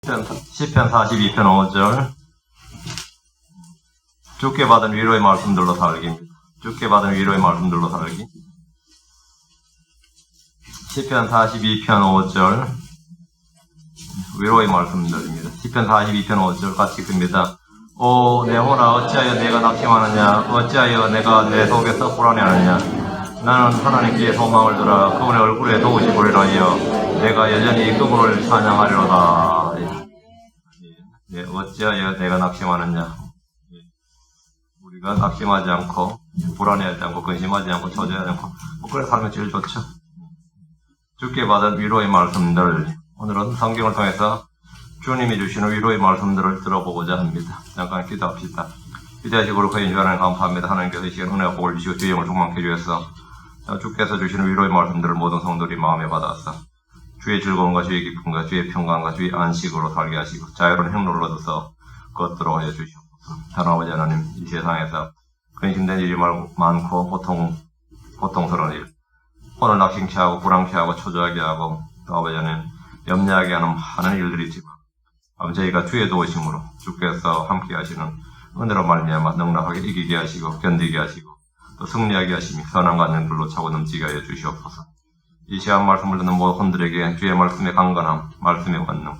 시편 42편 5절. 주께 받은 위로의 말씀들로 살기입니다. 주께 받은 위로의 말씀들로 살기. 시편 42편 5절. 위로의 말씀들입니다. 시편 42편 5절 같이 읽습니다. 오, 내 혼아, 어찌하여 내가 낙심하느냐? 어찌하여 내가 내 속에서 불안해하느냐? 나는 하나님께 소망을 두라. 그분의 얼굴에 도우시 보리라 하여 내가 여전히 그분을 찬양하리로다. 예, 어찌하여 내가 낙심하느냐? 우리가 낙심하지 않고 불안해하지 않고 근심하지 않고 초조하지 않고 그래 살면 제일 좋죠. 주께 받은 위로의 말씀들, 오늘은 성경을 통해서 주님이 주시는 위로의 말씀들을 들어보고자 합니다. 잠깐 기도합시다. 기도하시고 거룩하신 주 하나님 감사합니다. 하나님께서 이 시간 은혜와 복을 주시고 주의 영을 충만케 주셔서 주께서 주시는 위로의 말씀들을 모든 성도들이 마음에 받아서 주의 즐거움과 주의 기쁨과 주의 평강과 주의 안식으로 살게 하시고 자유로운 행로를 얻어서 걷도록 하여 주시옵소서. 하나님 아버지 하나님, 이 세상에서 근심된 일이 많고 고통스러운 일, 혼을 낙심케 하고 불안케 하고 초조하게 하고 또 아버지 하나님 염려하게 하는 많은 일들이 있지만 저희가 주의 도우심으로 주께서 함께 하시는 은혜로 말미암아 넉넉하게 이기게 하시고 견디게 하시고 또 승리하게 하시며 선한 관념들로 차고 넘치게 하여 주시옵소서. 이 시간 말씀을 듣는 모든 분들에게 주의 말씀의 강건함, 말씀의 권능,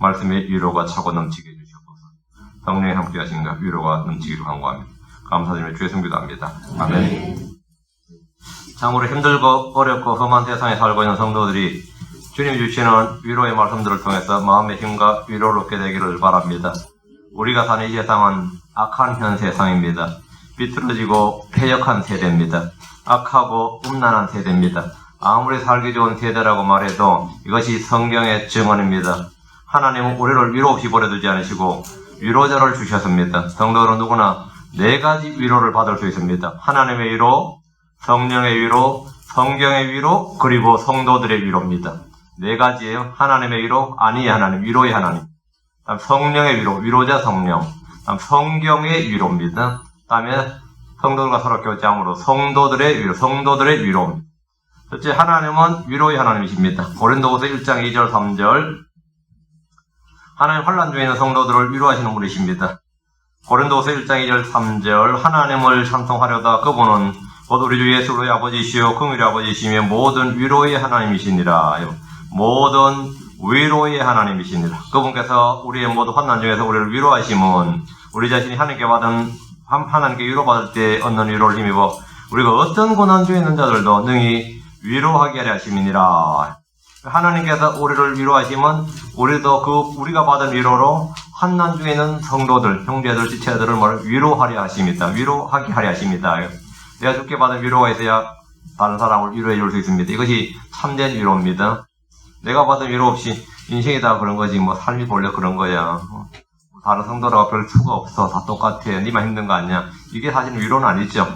말씀의 위로가 차고 넘치게 해주시옵소서. 성령이 함께 하신가 위로가 넘치기를 간구합니다. 감사드리며 주의 성기도 합니다. 아멘. 참으로 힘들고 어렵고 험한 세상에 살고 있는 성도들이 주님 주시는 위로의 말씀들을 통해서 마음의 힘과 위로를 얻게 되기를 바랍니다. 우리가 사는 이 세상은 악한 현 세상입니다. 비틀어지고 패역한 세대입니다. 악하고 음란한 세대입니다. 아무리 살기 좋은 세대라고 말해도 이것이 성경의 증언입니다. 하나님은 우리를 위로 없이 버려두지 않으시고 위로자를 주셨습니다. 성도들은 누구나 네 가지 위로를 받을 수 있습니다. 하나님의 위로, 성령의 위로, 성경의 위로, 그리고 성도들의 위로입니다. 네 가지예요. 하나님의 위로, 아니의 하나님, 위로의 하나님. 다음 성령의 위로, 위로자 성령. 다음 성경의 위로입니다. 다음에 성도들과 서로 교제함으로 성도들의 위로, 성도들의 위로입니다. 첫째, 하나님은 위로의 하나님이십니다. 고린도후서 1장 2절 3절. 하나님 환난 중에 있는 성도들을 위로하시는 분이십니다. 고린도후서 1장 2절 3절. 하나님을 찬송하려다 그분은 곧 우리 주 예수의 아버지시요 긍휼의 아버지시며 모든 위로의 하나님이시니라. 모든 위로의 하나님이시니라. 그분께서 우리의 모든 환난 중에서 우리를 위로하시면 우리 자신이 하나님께 위로받을 때 얻는 위로를 힘입어 우리가 어떤 고난 중에 있는 자들도 능히 위로하게 하려 하심이니라. 하나님께서 우리를 위로하시면 우리도 우리가 받은 위로로 환난 중에 있는 성도들, 형제들, 지체들을 위로하려 하십니다. 위로하게 하려 하십니다. 내가 주께 받은 위로가 있어야 다른 사람을 위로해 줄 수 있습니다. 이것이 참된 위로입니다. 내가 받은 위로 없이 인생이 다 그런 거지 삶이 원래 그런 거야. 다른 성도라고 별 수가 없어. 다 똑같아. 니만 힘든 거 아니야. 이게 사실 위로는 아니죠.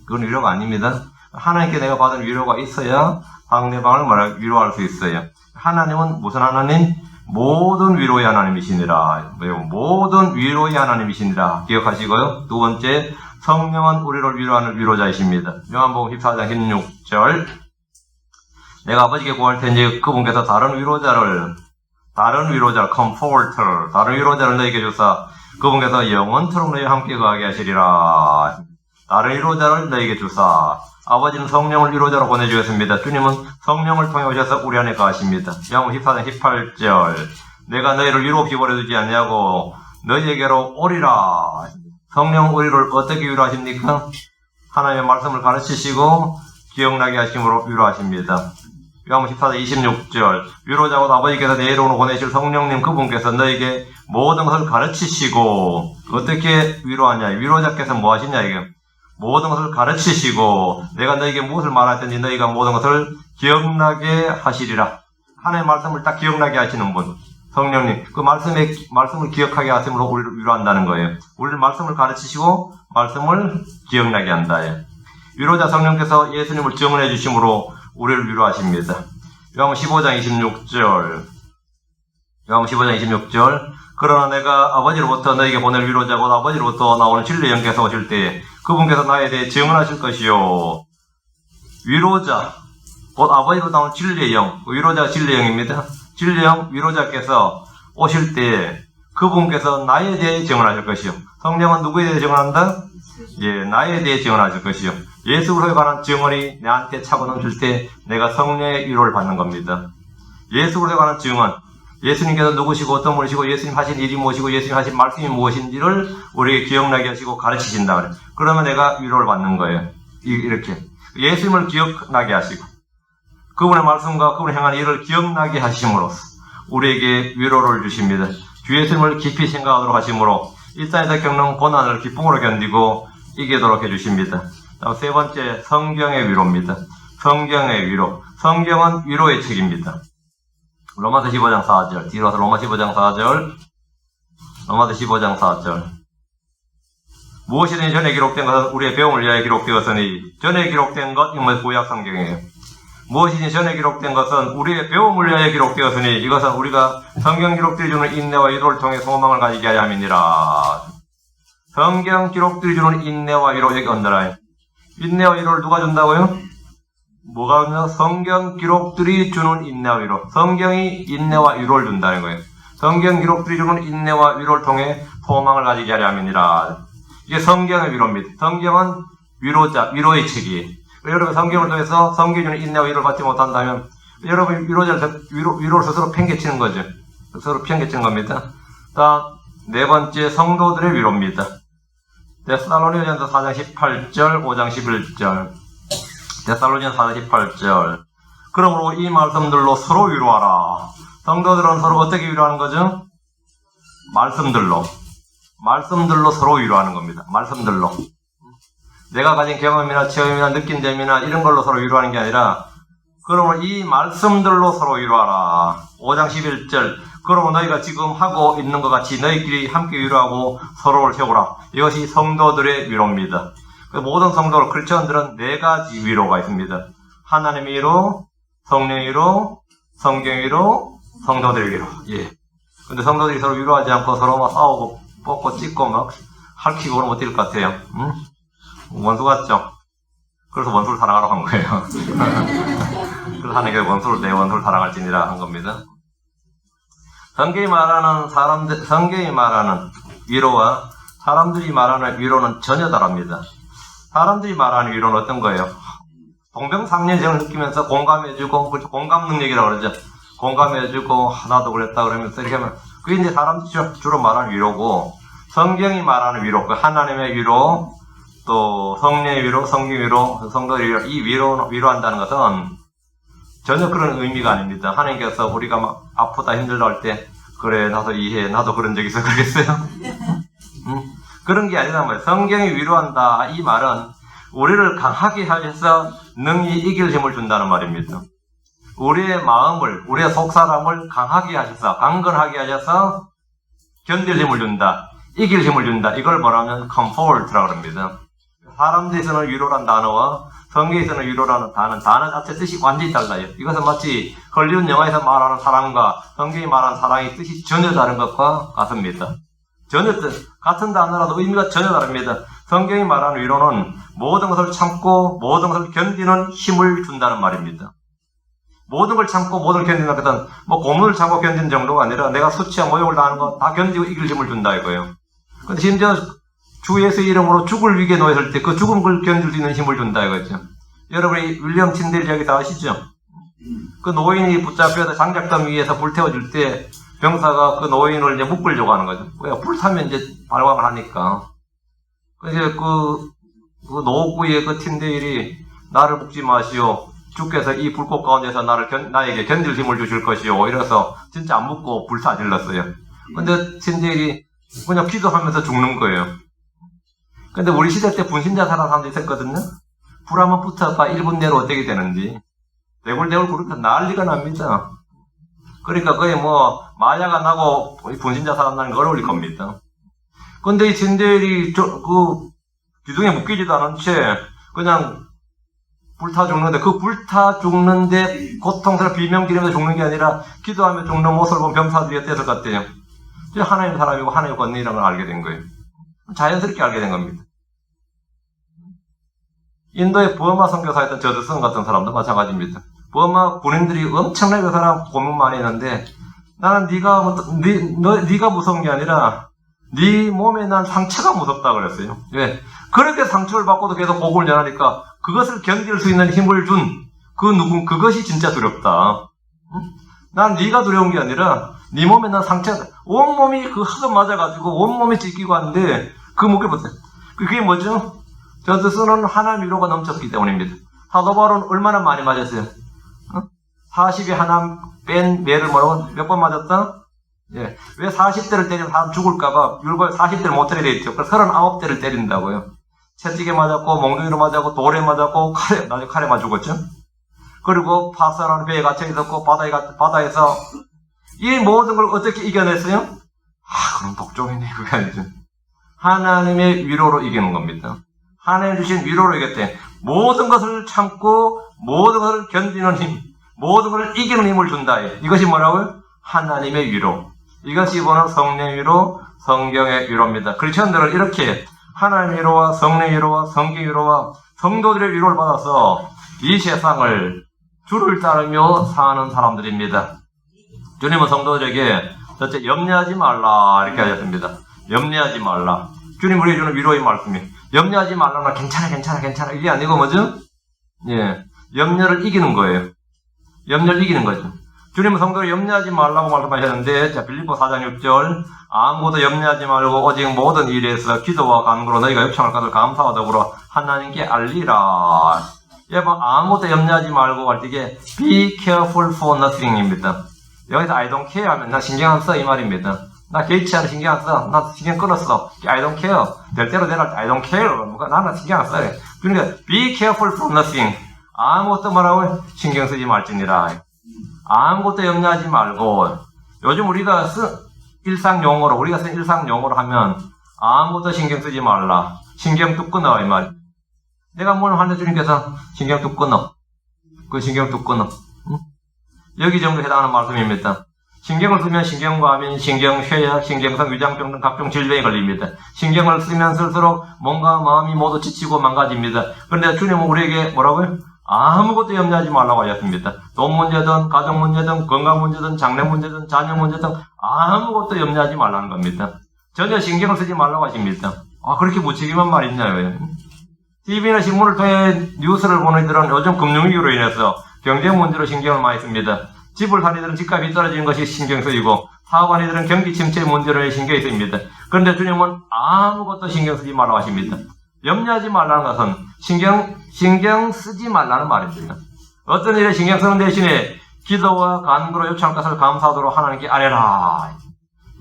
그건 위로가 아닙니다. 하나님께 내가 받은 위로가 있어야 상대방을 위로할 수 있어요. 하나님은 무슨 하나님? 모든 위로의 하나님이시니라. 모든 위로의 하나님이시니라. 기억하시고요. 두 번째, 성령은 우리를 위로하는 위로자이십니다. 요한복음 14장 16절. 내가 아버지께 구할 텐지 그분께서 다른 위로자를 comforter, 다른 위로자를 너에게 주사 그분께서 영원토록 너희와 함께 거하게 하시리라. 다른 위로자를 너에게 주사. 아버지는 성령을 위로자로 보내주셨습니다. 주님은 성령을 통해 오셔서 우리 안에 거하십니다. 요한복음 14장 18절. 내가 너희를 위로 없이 버려두지 않냐고 너희에게로 오리라. 성령 우리를 어떻게 위로하십니까? 하나님의 말씀을 가르치시고 기억나게 하심으로 위로하십니다. 요한복음 14장 26절. 위로자고 아버지께서 내 이름으로 보내실 성령님 그분께서 너에게 모든 것을 가르치시고 어떻게 위로하냐? 위로자께서 뭐 하시냐 이게? 모든 것을 가르치시고 내가 너에게 무엇을 말하든지 너희가 모든 것을 기억나게 하시리라. 하나님의 말씀을 딱 기억나게 하시는 분. 성령님, 그 말씀을 기억하게 하심으로 우리를 위로한다는 거예요. 우리를 말씀을 가르치시고 말씀을 기억나게 한다. 위로자 성령께서 예수님을 증언해 주심으로 우리를 위로하십니다. 요한복음 15장 26절. 요한복음 15장 26절. 그러나 내가 아버지로부터 너에게 보낼 위로자고 아버지로부터 나오는 진리의 영께서 오실 때에 그분께서 나에 대해 증언하실 것이요. 위로자, 곧 아버지로부터 나오는 진리의 영. 위로자가 진리의 영입니다. 진리의 영 위로자께서 오실 때 그분께서 나에 대해 증언하실 것이요. 성령은 누구에 대해 증언한다? 예, 나에 대해 증언하실 것이요. 예수 그리스도에 관한 증언이 내한테 차고 넘칠 때 내가 성령의 위로를 받는 겁니다. 예수 그리스도에 관한 증언, 예수님께서 누구시고 어떤 분이시고 예수님 하신 일이 무엇이고 예수님 하신 말씀이 무엇인지를 우리에게 기억나게 하시고 가르치신다 그래. 그러면 내가 위로를 받는 거예요. 이렇게 예수님을 기억나게 하시고 그분의 말씀과 그분의 행한 일을 기억나게 하심으로써 우리에게 위로를 주십니다. 주 예수님을 깊이 생각하도록 하심으로 일상에서 겪는 고난을 기쁨으로 견디고 이기도록 해주십니다. 다음 세 번째, 성경의 위로입니다. 성경의 위로. 성경은 위로의 책입니다. 로마서 15장 4절. 뒤로 와서 로마 15장 4절. 로마서 15장 4절. 무엇이든지 전에 기록된 것은 우리의 배움을 위하여 기록되었으니 전에 기록된 것, 이건 구약 성경이에요. 무엇이든지 전에 기록된 것은 우리의 배움을 위하여 기록되었으니 이것은 우리가 성경 기록들이 주는 인내와 위로를 통해 소망을 가지게 하려 함이니라. 성경 기록들이 주는 인내와 위로, 여기 언더라인. 인내와 위로를 누가 준다고요? 뭐가 준다? 성경 기록들이 주는 인내와 위로. 성경이 인내와 위로를 준다는 거예요. 성경 기록들이 주는 인내와 위로를 통해 소망을 가지게 하려 함이니라. 이게 성경의 위로입니다. 성경은 위로자, 위로의 책이에요. 여러분 성경을 통해서 성경이 주는 인내와 위로를 받지 못한다면 여러분 위로를 스스로 팽개치는 거죠. 스스로 팽개치는 겁니다. 다음 네 번째, 성도들의 위로입니다. 데살로니가전서 4장 18절, 5장 11절. 데살로니가전서 4장 18절. 그러므로 이 말씀들로 서로 위로하라. 성도들은 서로 어떻게 위로하는 거죠? 말씀들로 서로 위로하는 겁니다. 말씀들로. 내가 가진 경험이나 체험이나 느낀점이나 이런 걸로 서로 위로하는 게 아니라 그러므로 이 말씀들로 서로 위로하라. 5장 11절. 그러므로 너희가 지금 하고 있는 것 같이 너희끼리 함께 위로하고 서로를 세우라. 이것이 성도들의 위로입니다. 모든 성도들, 크리스천들은 네 가지 위로가 있습니다. 하나님의 위로, 성령의 위로, 성경의 위로, 성도들의 위로. 예. 근데 성도들이 서로 위로하지 않고 서로 막 싸우고 뻗고 찢고 막 핥히고 그러면 어떨 것 같아요? 응? 원수 같죠? 그래서 원수를 사랑하라고 한 거예요. 그래서 하나님께 내 원수를 사랑할지니라 한 겁니다. 성경이 말하는 위로와 사람들이 말하는 위로는 전혀 다릅니다. 사람들이 말하는 위로는 어떤 거예요? 동병상련성을 느끼면서 공감해주고, 공감 능력이라고 그러죠. 공감해주고, 나도 그랬다 그러면서 이렇게 하면, 그게 이제 사람들이 주로 말하는 위로고, 성경이 말하는 위로, 그 하나님의 위로, 또 성령의 위로, 성경 위로, 성도의 위로, 이 위로한다는 것은 전혀 그런 의미가 아닙니다. 하나님께서 우리가 막 아프다 힘들다 할 때 그래 나도 이해해, 나도 그런 적 있어 그러겠어요? 그런 게 아니란 말이에요. 성경이 위로한다 이 말은 우리를 강하게 하셔서 능히 이길 힘을 준다는 말입니다. 우리의 마음을, 우리의 속사람을 강하게 하셔서, 강건하게 하셔서 견딜 힘을 준다, 이길 힘을 준다. 이걸 뭐라면 comfort라고 합니다. 사람들에서는 위로란 단어와 성경에서는 위로라는 단어 자체 뜻이 완전히 달라요. 이것은 마치 헐리우드 영화에서 말하는 사랑과 성경이 말하는 사랑의 뜻이 전혀 다른 것과 같습니다. 전혀 같은 단어라도 의미가 전혀 다릅니다. 성경이 말하는 위로는 모든 것을 참고 모든 것을 견디는 힘을 준다는 말입니다. 모든 걸 참고 모든 걸 견디는 것은 뭐 고문을 참고 견디는 정도가 아니라 내가 수치와 모욕을 당하는 거 다 견디고 이길 힘을 준다 이거예요. 근데 심지어 주 예수의 이름으로 죽을 위기에 놓였을 때 그 죽음을 견딜 수 있는 힘을 준다 이거죠. 여러분이 윌리엄 틴델 이야기 다 아시죠? 그 노인이 붙잡혀서 장작담 위에서 불태워줄 때 병사가 그 노인을 이제 묶으려고 하는 거죠. 왜? 불타면 이제 발광을 하니까. 그래서 그 노구의 그 틴델이 나를 묶지 마시오. 주께서 이 불꽃 가운데서 나에게 견딜 힘을 주실 것이요. 이래서 진짜 안 묶고 불타 질렀어요. 근데 틴델이 그냥 기도하면서 죽는 거예요. 근데 우리 시대 때 분신자 살아난 사람도 있었거든요. 불 한번 붙어봐 1분 내로 어떻게 되는지. 대굴대굴 구르면 난리가 납니다. 그러니까 거의 뭐 마약 안 하고 분신자 살아나는 거 어려울 겁니다. 근데 이 틴델이 기둥에 묶이지도 않은 채 그냥 불타 죽는데 그 불타 죽는데 고통스럽게 비명지르면서 죽는 게 아니라 기도하며 죽는 모습을 본 병사들이 어땠을 것 같아요? 하나님 사람이고 하나님의 권능이라는 걸 알게 된 거예요. 자연스럽게 알게 된 겁니다. 인도의 버마 선교사였던 저드슨 같은 사람도 마찬가지입니다. 버마 군인들이 엄청나게 그 사람 고문 많이 했는데 나는 네가 무서운 게 아니라 네 몸에 난 상처가 무섭다 그랬어요. 왜? 그렇게 상처를 받고도 계속 복음을 전하니까 그것을 견딜 수 있는 힘을 준 그것이 진짜 두렵다. 난 네가 두려운 게 아니라 네 몸에 난 상처가 온몸이 그 학업 맞아가지고 온몸이 찢기고 하는데 그 목에 보세요. 그게 뭐죠? 저 뜻은 하나님 위로가 넘쳤기 때문입니다. 사도 바울은 얼마나 많이 맞았어요? 40이 하나 뺀 매를 뭐라고 몇 번 맞았다? 예. 왜 40대를 때리면 사람 죽을까봐 율법 40대를 못 때리게 돼 있죠. 그래서 39대를 때린다고요. 채찍에 맞았고, 몽둥이로 맞았고, 돌에 맞았고, 나중에 칼에 맞아 죽었죠. 그리고 파사라는 배에 갇혀 있었고, 바다에서 이 모든 걸 어떻게 이겨냈어요? 그럼 독종이네. 그게 아니죠. 하나님의 위로로 이기는 겁니다. 하나님 주신 위로로 이겼대. 모든 것을 참고, 모든 것을 견디는 힘, 모든 것을 이기는 힘을 준다. 이것이 뭐라고요? 하나님의 위로. 이것이 보는 성령의 위로, 성경의 위로입니다. 크리스천들은 이렇게 하나님의 위로와 성령의 위로와 성경의 위로와 성도들의 위로를 받아서 이 세상을 주를 따르며 사는 사람들입니다. 주님은 성도들에게 첫째 염려하지 말라 이렇게 하셨습니다. 염려하지 말라. 주님 우리에게 주는 위로의 말씀이 염려하지 말라나 괜찮아 이게 아니고 뭐죠? 예, 염려를 이기는 거예요. 염려를 이기는 거죠. 주님은 성도를 염려하지 말라고 말씀하셨는데, 자, 빌립보 4장 6절, 아무것도 염려하지 말고 오직 모든 일에서 기도와 간구로 너희가 요청할 것을 감사와 더불어 하나님께 알리라. 여러분, 아무것도 염려하지 말고 할 때 이게 be careful for nothing입니다. 여기서 I don't care 하면 나 신경 안 써 이 말입니다. 나 개의치 않아 신경 안 써. 나 신경 끊었어. I don't care. 될 대로 내가 I don't care. 나는 신경 안 써. 그러니까 be careful for nothing. 아무것도 말하고 신경 쓰지 말지니라. 아무것도 염려하지 말고 요즘 우리가 쓴 일상용어로 하면 아무것도 신경 쓰지 말라. 신경 뚝 끊어 이 말. 내가 뭘 하는데 주님께서 신경 뚝 끊어. 그 신경 뚝 끊어. 응? 여기 정도 해당하는 말씀입니다. 신경을 쓰면 신경과민, 신경쇠약, 신경성 위장병 등 각종 질병에 걸립니다. 신경을 쓰면 쓸수록 몸과 마음이 모두 지치고 망가집니다. 그런데 주님은 우리에게 뭐라고요? 아무것도 염려하지 말라고 하셨습니다. 돈 문제든 가정 문제든 건강 문제든 장래 문제든 자녀 문제든 아무것도 염려하지 말라는 겁니다. 전혀 신경을 쓰지 말라고 하십니다. 그렇게 무책임한 말 있냐요. TV나 신문을 통해 뉴스를 보는 이들은 요즘 금융위기로 인해서 경제 문제로 신경을 많이 씁니다. 집을 산 이들은 집값이 떨어지는 것이 신경 쓰이고 사업한 이들은 경기 침체 문제로 신경이 쓰입니다. 그런데 주님은 아무것도 신경 쓰지 말라고 하십니다. 염려하지 말라는 것은 신경 쓰지 말라는 말입니다. 어떤 일에 신경 쓰는 대신에 기도와 간구로 요청할 것을 감사하도록 하나님께 아뢰라.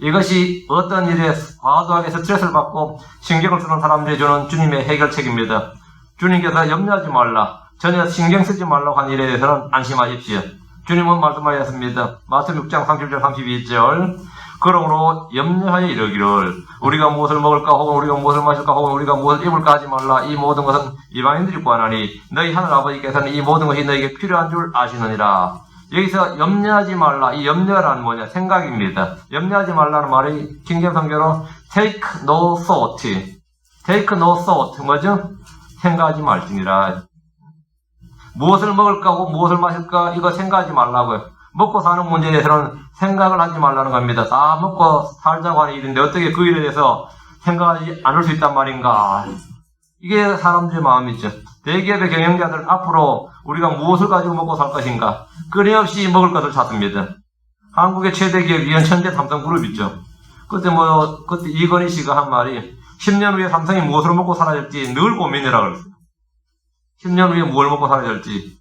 이것이 어떤 일에 과도하게 스트레스를 받고 신경을 쓰는 사람들이 주는 주님의 해결책입니다. 주님께서 염려하지 말라, 전혀 신경 쓰지 말라고 한 일에 대해서는 안심하십시오. 주님은 말씀하셨습니다. 마태복음 6장 30절 32절 그러므로 염려하여 이르기를 우리가 무엇을 먹을까 혹은 우리가 무엇을 마실까 혹은 우리가 무엇을 입을까 하지 말라. 이 모든 것은 이방인들이 구하나니 너희 하늘 아버지께서는 이 모든 것이 너희에게 필요한 줄 아시느니라. 여기서 염려하지 말라. 이 염려란 뭐냐? 생각입니다. 염려하지 말라는 말이 킹경성교로 take no thought. take no thought. 뭐죠? 생각하지 말지니라. 무엇을 먹을까 하고 무엇을 마실까 이거 생각하지 말라고요. 먹고 사는 문제에 대해서는 생각을 하지 말라는 겁니다. 다 먹고 살자고 하는 일인데 어떻게 그 일에 대해서 생각하지 않을 수 있단 말인가. 이게 사람들의 마음이죠. 대기업의 경영자들 앞으로 우리가 무엇을 가지고 먹고 살 것인가. 끊임없이 먹을 것을 찾습니다. 한국의 최대 기업 이현천재 삼성그룹 있죠. 그때 이건희 씨가 한 말이 10년 후에 삼성이 무엇을 먹고 살아야 될지 늘 고민이라고 그랬어요. 10년 후에 무엇을 먹고 살아야 될지.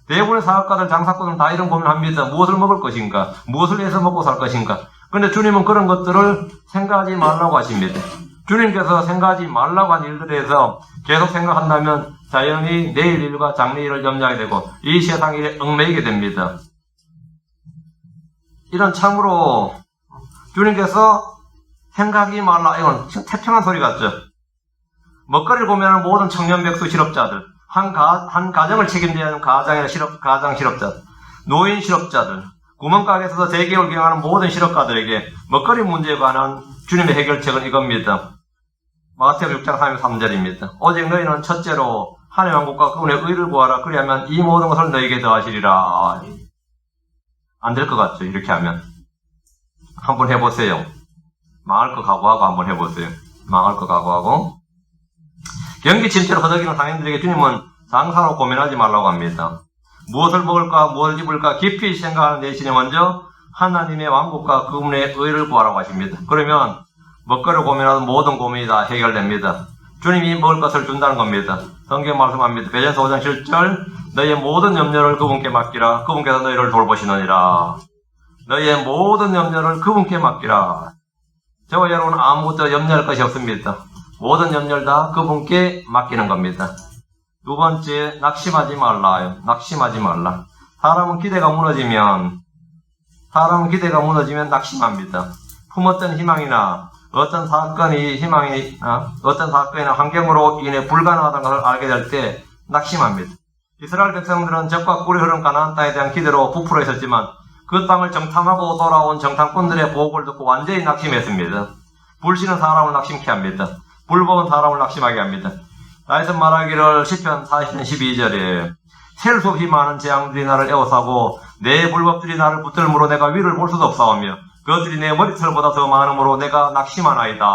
대부분의 사업가들, 장사꾼은 다 이런 고민을 합니다. 무엇을 먹을 것인가? 무엇을 해서 먹고 살 것인가? 그런데 주님은 그런 것들을 생각하지 말라고 하십니다. 주님께서 생각하지 말라고 한 일들에 대해서 계속 생각한다면 자연히 내일 일과 장래 일을 염려하게 되고 이 세상 일에 얽매이게 됩니다. 이런 참으로 주님께서 생각하지 말라. 이건 태평한 소리 같죠? 먹거리를 보면 모든 청년 백수 실업자들, 한 가정을 책임져야 하는 가장 실업자, 노인 실업자들, 구멍가게에서도 대기업을 경영하는 모든 실업가들에게 먹거리 문제에 관한 주님의 해결책은 이겁니다. 마태복음 6장 33절입니다. 오직 너희는 첫째로 하나님의 왕국과 그분의 의를 구하라. 그리하면 이 모든 것을 너희에게 더하시리라. 안 될 것 같죠? 이렇게 하면. 한번 해보세요. 망할 거 각오하고 한번 해보세요. 망할 거 각오하고. 경기 침체로 허덕이는 상인들에게 주님은 장사로 고민하지 말라고 합니다. 무엇을 먹을까, 무엇을 입을까 깊이 생각하는 대신에 먼저 하나님의 왕국과 그분의 의를 구하라고 하십니다. 그러면 먹거리를 고민하는 모든 고민이 다 해결됩니다. 주님이 먹을 것을 준다는 겁니다. 성경 말씀합니다. 베드로전서 5장 7절 너희의 모든 염려를 그분께 맡기라. 그분께서 너희를 돌보시느니라. 너희의 모든 염려를 그분께 맡기라. 저와 여러분은 아무것도 염려할 것이 없습니다. 모든 염려를 다 그분께 맡기는 겁니다. 두 번째, 낙심하지 말라요. 낙심하지 말라. 사람은 기대가 무너지면 낙심합니다. 품었던 희망이나 어떤 사건이나 환경으로 인해 불가능하다는 것을 알게 될 때 낙심합니다. 이스라엘 백성들은 적과 꿀이 흐르는 가나안 땅에 대한 기대로 부풀어 있었지만 그 땅을 정탐하고 돌아온 정탐꾼들의 보고를 듣고 완전히 낙심했습니다. 불신은 사람을 낙심케 합니다. 불법은 사람을 낙심하게 합니다. 다윗은 말하기를 시편 40편 12절에 셀 수 없이 많은 재앙들이 나를 에워싸고 내 불법들이 나를 붙들므로 내가 위를 볼 수도 없사오며 그것들이 내 머리털보다 더 많으므로 내가 낙심하나이다.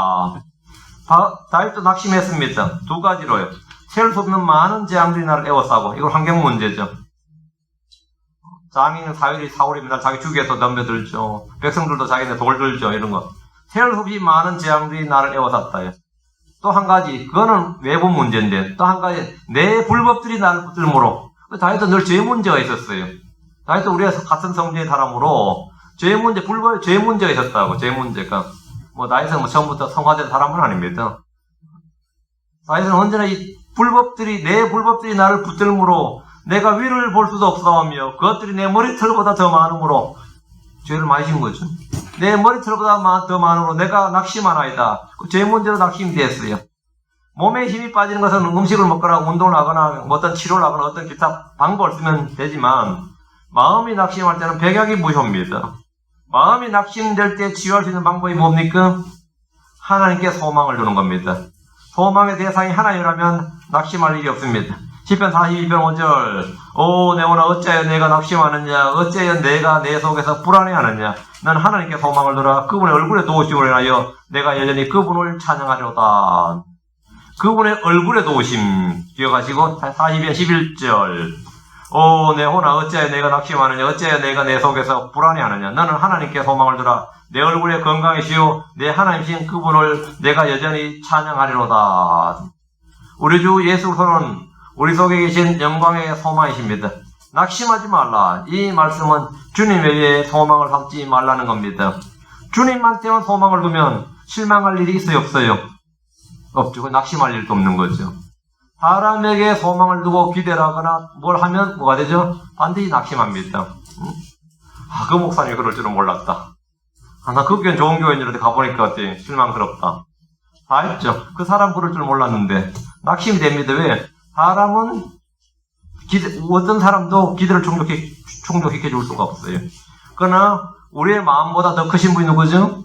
다윗도 낙심했습니다. 두 가지로요. 셀 수 없는 많은 재앙들이 나를 에워싸고, 이건 환경 문제죠. 장인은 사울이 맨날 자기 주기에서 덤벼들죠. 백성들도 자기네 돌 들죠. 이런 거. 셀 수 없이 많은 재앙들이 나를 에워쌌다. 또 한 가지, 그거는 외부 문제인데, 또 한 가지, 내 불법들이 나를 붙들므로. 다윗도 늘 죄 문제가 있었어요. 다윗도 우리가 같은 성질의 사람으로 죄 문제가 있었다고, 죄 문제가. 다윗은 처음부터 성화된 사람은 아닙니다. 다윗은 언제나 내 불법들이 나를 붙들므로 내가 위를 볼 수도 없사오며 그것들이 내 머리털보다 더 많으므로 죄를 많이 진 거죠. 내 머리털보다 더 많으므로 내가 낙심하나이다. 죄 문제로 낙심이 됐어요. 몸에 힘이 빠지는 것은 음식을 먹거나 운동을 하거나 어떤 치료를 하거나 어떤 기타 방법을 쓰면 되지만 마음이 낙심할 때는 백약이 무효입니다. 마음이 낙심될 때 치유할 수 있는 방법이 뭡니까? 하나님께 소망을 두는 겁니다. 소망의 대상이 하나님이라면 낙심할 일이 없습니다. 시편 42편 5절 오 내 영혼아 어찌하여 내가 낙심하느냐 어찌하여 내가 내 속에서 불안해하느냐 난 하나님께 소망을 두라 그분의 얼굴에 도우심을 인하여 내가 여전히 그분을 찬양하려다. 그분의 얼굴에 도우심 기억하시고 42편 11절 오 내 영혼아 어찌하여 내가 낙심하느냐 어찌하여 내가 내 속에서 불안해하느냐 너는 하나님께 소망을 두라 내 얼굴에 건강이시오 내 하나님이신 그분을 내가 여전히 찬양하리로다. 우리 주 예수는 우리 속에 계신 영광의 소망이십니다. 낙심하지 말라. 이 말씀은 주님 외에 소망을 삼지 말라는 겁니다. 주님한테만 소망을 두면 실망할 일이 있어요 없어요? 없죠. 낙심할 일도 없는 거죠. 사람에게 소망을 두고 기대를 하거나 뭘 하면 뭐가 되죠? 반드시 낙심합니다. 그 목사님이 그럴 줄은 몰랐다. 나 그 교회는 좋은 교회인데 가보니까 어때? 실망스럽다. 다 했죠. 그 사람 그럴 줄 몰랐는데 낙심이 됩니다. 왜? 사람은 어떤 사람도 기대를 충족시켜 줄 수가 없어요. 그러나 우리의 마음보다 더 크신 분이 누구죠?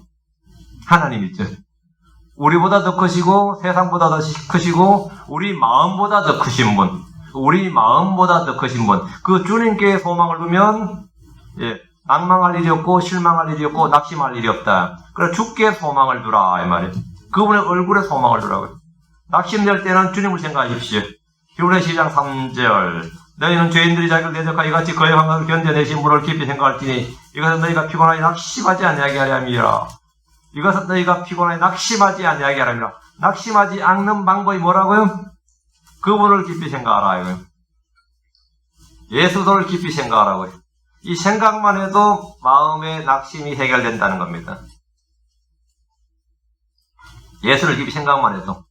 하나님이죠. 우리보다 더 크시고 세상보다 더 크시고 우리 마음보다 더 크신 분, 그 주님께 소망을 두면 낭망할 일이 없고 실망할 일이 없고 낙심할 일이 없다. 그래서 주께 소망을 두라 이 말이에요. 그분의 얼굴에 소망을 두라고요. 낙심될 때는 주님을 생각하십시오. 히브리 12장 3절 너희는 죄인들이 자기를 대적하여 이같이 거역한 것을 견뎌내신 분을 깊이 생각할지니 이것은 너희가 피곤하게 낙심하지 아니하게 하려 함이라. 이것은 너희가 피곤하게 낙심하지 아니하게 하려 함이라. 낙심하지 않는 방법이 뭐라고요? 그분을 깊이 생각하라고요. 예수를 깊이 생각하라고요. 이 생각만 해도 마음의 낙심이 해결된다는 겁니다. 예수를 깊이 생각만 해도.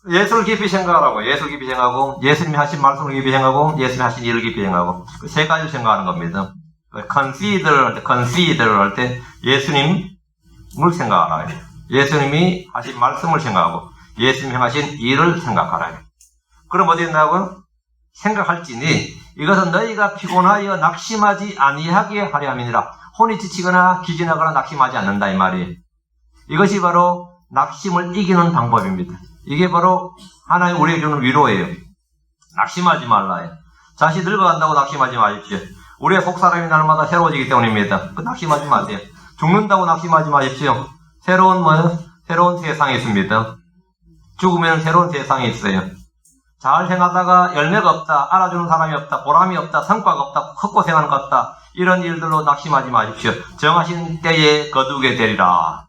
예수를 깊이 생각하라고. 예수를 깊이 생각하고, 예수님이 하신 말씀을 깊이 생각하고, 예수님이 하신 일을 깊이 생각하고, 그 세 가지를 생각하는 겁니다. consider 할 때 예수님을 생각하라. 예수님이 하신 말씀을 생각하고, 예수님이 하신 일을 생각하라. 그럼 어디 된다고요? 생각할지니 이것은 너희가 피곤하여 낙심하지 아니하게 하려 함이니라. 혼이 지치거나 기진하거나 낙심하지 않는다 이 말이에요. 이것이 바로 낙심을 이기는 방법입니다. 이게 바로 하나님 우리에게 주는 위로예요. 낙심하지 말라요. 자식 늙어간다고 낙심하지 마십시오. 우리의 속사람이 날마다 새로워지기 때문입니다. 그 낙심하지 마세요. 죽는다고 낙심하지 마십시오. 새로운 세상이 있습니다. 죽으면 새로운 세상이 있어요. 잘 행하다가 열매가 없다, 알아주는 사람이 없다, 보람이 없다, 성과가 없다, 헛고생하는 것 같다, 이런 일들로 낙심하지 마십시오. 정하신 때에 거두게 되리라.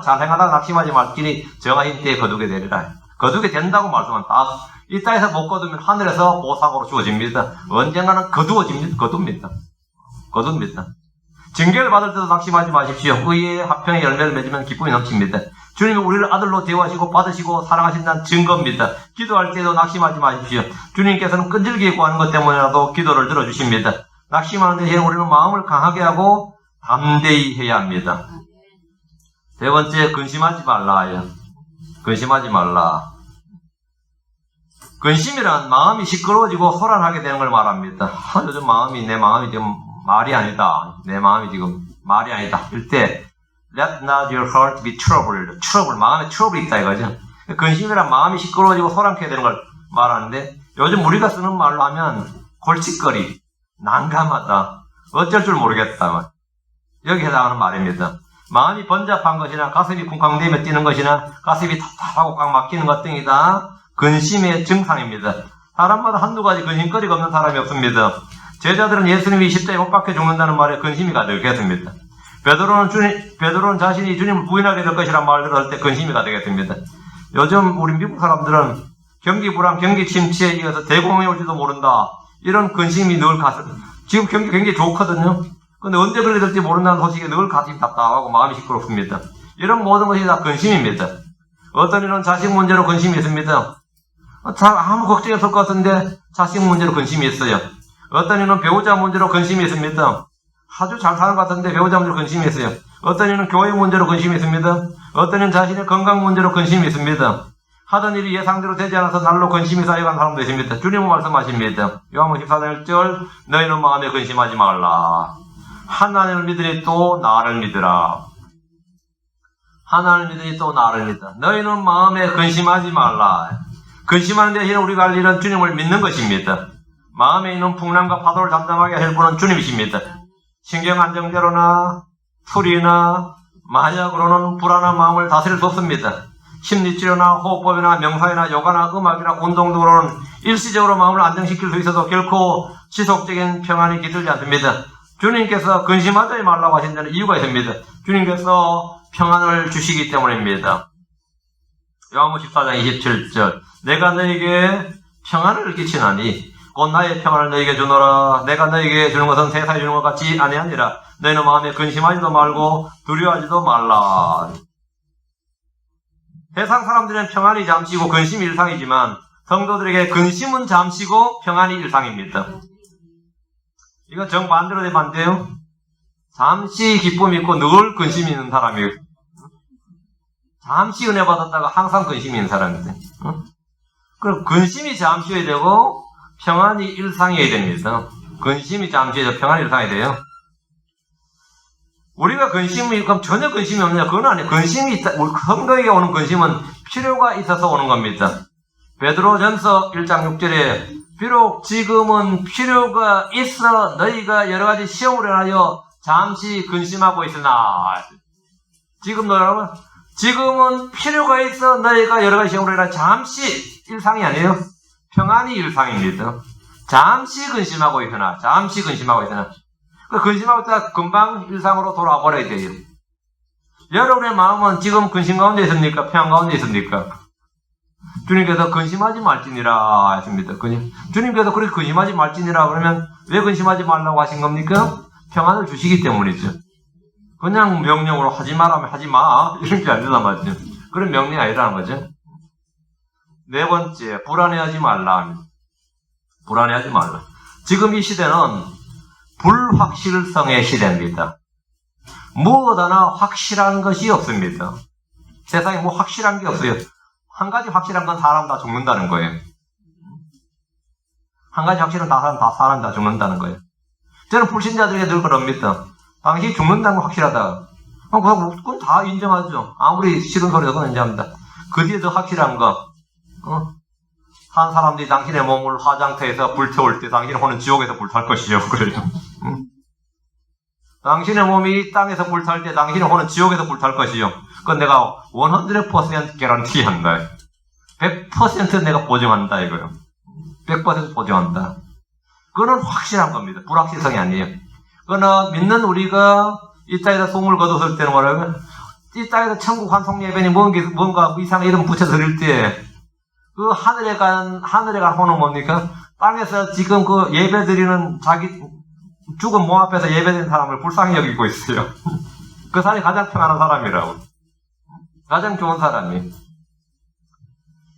잘 행하다가 낙심하지 말길이 정하신 때에 거두게 되리라. 거두게 된다고 말씀한다. 이 땅에서 못 거두면 하늘에서 보상으로 주어집니다. 언젠가는 거둡니다. 징계를 받을 때도 낙심하지 마십시오. 의의 화평의 열매를 맺으면 기쁨이 넘칩니다. 주님이 우리를 아들로 대우하시고 받으시고 사랑하신다는 증거입니다. 기도할 때도 낙심하지 마십시오. 주님께서는 끈질기게 구하는 것 때문이라도 기도를 들어주십니다. 낙심하는 대신 우리는 마음을 강하게 하고 담대히 해야 합니다. 세 번째, 근심하지 말라요. 근심하지 말라. 근심이란 마음이 시끄러워지고 소란하게 되는 걸 말합니다. 요즘 내 마음이 지금 말이 아니다. 내 마음이 지금 말이 아니다. 이럴 때 Let not your heart be troubled. 마음에 트러블이 있다 이거죠. 근심이란 마음이 시끄러워지고 소란케 되는 걸 말하는데 요즘 우리가 쓰는 말로 하면 골칫거리, 난감하다, 어쩔 줄 모르겠다. 여기에 해당하는 말입니다. 마음이 번잡한 것이나 가슴이 쿵쾅대며 뛰는 것이나 가슴이 답답하고 꽉 막히는 것 등이다. 근심의 증상입니다. 사람마다 한두 가지 근심거리가 없는 사람이 없습니다. 제자들은 예수님이 십자가에 못 박혀 죽는다는 말에 근심이 가득했습니다. 베드로는 자신이 주님을 부인하게 될 것이란 말을 할 때 근심이 가득했습니다. 요즘 우리 미국 사람들은 경기 불황, 경기 침체에 이어서 대공황이 올지도 모른다. 이런 근심이 늘 지금 경기 굉장히 좋거든요. 근데 언제 그렇게 될지 모른다는 소식에 늘 가슴이 답답하고 마음이 시끄럽습니다. 이런 모든 것이 다 근심입니다. 어떤 이는 자식 문제로 근심이 있습니다. 아무 걱정이 없을 것 같은데 자식 문제로 근심이 있어요. 어떤 이는 배우자 문제로 근심이 있습니다. 아주 잘 사는 것 같은데 배우자 문제로 근심이 있어요. 어떤 이는 교회 문제로 근심이 있습니다. 어떤 이는 자신의 건강 문제로 근심이 있습니다. 하던 일이 예상대로 되지 않아서 날로 근심이 쌓여간 사람도 있습니다. 주님은 말씀하십니다. 요한복음 14장 1절 너희는 마음에 근심하지 말라. 하나님을 믿으니 또 나를 믿으라. 하나님을 믿으니 또 나를 믿으라. 너희는 마음에 근심하지 말라. 근심하는 대신 우리가 할 일은 주님을 믿는 것입니다. 마음에 있는 풍랑과 파도를 잠잠하게 할 분은 주님이십니다. 신경 안정제로나 술이나 마약으로는 불안한 마음을 다스릴 수 없습니다. 심리치료나 호흡법이나 명상이나 요가나 음악이나 운동 등으로는 일시적으로 마음을 안정시킬 수 있어도 결코 지속적인 평안이 깃들지 않습니다. 주님께서 근심하지 말라고 하신 데는 이유가 있습니다. 주님께서 평안을 주시기 때문입니다. 요한복음 14장 27절 내가 너에게 평안을 끼치나니 곧 나의 평안을 너에게 주노라. 내가 너에게 주는 것은 세상에 주는 것 같지 아니하니라. 너희는 마음에 근심하지도 말고 두려워하지도 말라. 세상 사람들은 평안이 잠시고 근심이 일상이지만 성도들에게 근심은 잠시고 평안이 일상입니다. 이건 정반대로 되면 안 돼요. 잠시 기쁨이 있고 늘 근심이 있는 사람이에요. 잠시 은혜 받았다가 항상 근심이 있는 사람인데. 그럼 근심이 잠시여야 되고 평안이 일상이어야 됩니다. 근심이 잠시여야 평안이 일상이 돼요. 우리가 그럼 전혀 근심이 없느냐? 그건 아니에요. 근심이 있다. 우리 성도에게 오는 근심은 필요가 있어서 오는 겁니다. 베드로전서 1장 6절에 비록 지금은 필요가 있어 너희가 여러 가지 시험을 인하여 잠시 근심하고 있으나 지금은 필요가 있어 너희가 여러 가지 시험을 인하여 잠시 일상이 아니에요. 평안이 일상입니다. 잠시 근심하고 있으나 그 근심하고 있다가 금방 일상으로 돌아와 버려야 돼요. 여러분의 마음은 지금 근심 가운데 있습니까? 평안 가운데 있습니까? 주님께서 근심하지 말지니라 했습니다. 주님께서 그렇게 근심하지 말지니라 그러면 왜 근심하지 말라고 하신 겁니까? 평안을 주시기 때문이죠. 그냥 명령으로 하지 말라면 하지 마 이런 게 아니란 말이죠. 그런 명령이 아니라는 거죠. 네 번째, 불안해하지 말라. 지금 이 시대는 불확실성의 시대입니다. 무엇 하나 확실한 것이 없습니다. 세상에 뭐 확실한 게 없어요. 한 가지 확실한 건 사람 다 죽는다는 거예요. 한 가지 확실한 사람 다 죽는다는 거예요. 저는 불신자들에게 늘 그럽니다. 당신이 죽는다는 건 확실하다. 그건 다 인정하죠. 아무리 싫은 소리도 그건 인정합니다. 그 뒤에 더 확실한 거. 한 사람들이 당신의 몸을 화장터에서 불태울 때 당신의 혼은 지옥에서 불탈 것이요. 그래요. 당신의 몸이 땅에서 불탈 때 당신의 혼은 지옥에서 불탈 것이요. 그건 내가 100% 개런티한다. 100% 내가 보증한다 이거요. 100% 보증한다. 그거는 확실한 겁니다. 불확실성이 아니에요. 그거는 믿는 우리가 이 땅에서 소문을 거뒀을 때는 뭐라면 이 땅에서 천국 환송 예배니 뭔가 이상한 이름 붙여 드릴 때 그 하늘에 간 혼은 뭡니까? 땅에서 지금 그 예배 드리는 자기 죽은 몸 앞에서 예배드리는 사람을 불쌍히 여기고 있어요. 그 사람이 가장 평안한 사람이라고. 가장 좋은 사람이.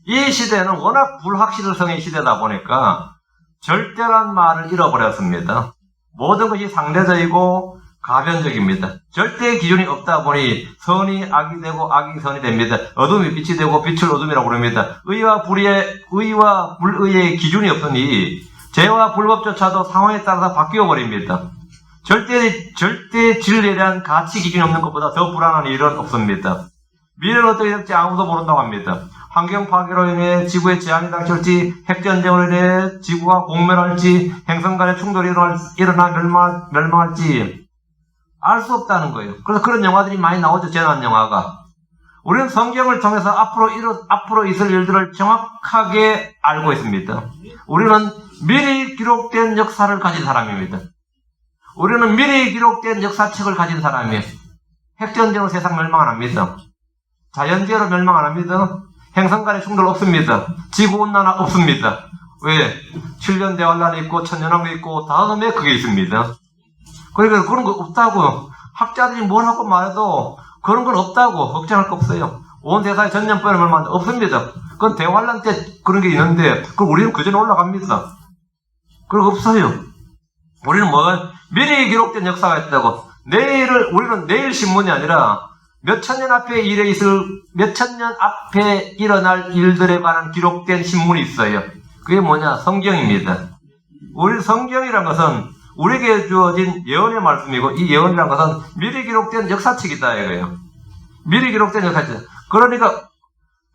이 시대는 워낙 불확실성의 시대다 보니까 절대란 말을 잃어버렸습니다. 모든 것이 상대적이고 가변적입니다. 절대의 기준이 없다 보니 선이 악이 되고 악이 선이 됩니다. 어둠이 빛이 되고 빛을 어둠이라고 부릅니다. 의와 불의의 기준이 없으니 죄와 불법조차도 상황에 따라서 바뀌어 버립니다. 절대 진리에 대한 가치 기준이 없는 것보다 더 불안한 일은 없습니다. 미래는 어떻게 될지 아무도 모른다고 합니다. 환경 파괴로 인해 지구에 재앙이 닥칠지, 핵전쟁으로 인해 지구가 공멸할지, 행성 간의 충돌이 일어나 멸망할지 알 수 없다는 거예요. 그래서 그런 영화들이 많이 나오죠. 재난 영화가. 우리는 성경을 통해서 앞으로 있을 일들을 정확하게 알고 있습니다. 우리는 미리 기록된 역사를 가진 사람입니다. 우리는 미리 기록된 역사책을 가진 사람이에요. 핵전쟁으로 세상 멸망 안 합니다. 자연재해로 멸망 안 합니다. 행성 간의 충돌 없습니다. 지구온난화 없습니다. 왜? 7년 대환란이 있고 천년왕도 있고 다음에 그게 있습니다. 그러니까 그런 거 없다고 학자들이 뭐라고 말해도 그런 건 없다고 걱정할 거 없어요. 온 세상에 전염병을 얼마 없습니다. 그건 대환란 때 그런 게 있는데 그럼 우리는 그전에 올라갑니다. 그런 거 없어요. 우리는 미리 기록된 역사가 있다고. 우리는 내일 신문이 아니라 몇천 년 앞에 일어날 일들에 관한 기록된 신문이 있어요. 그게 뭐냐? 성경입니다. 우리 성경이란 것은 우리에게 주어진 예언의 말씀이고 이 예언이란 것은 미리 기록된 역사책이다 이거예요. 미리 기록된 역사책. 그러니까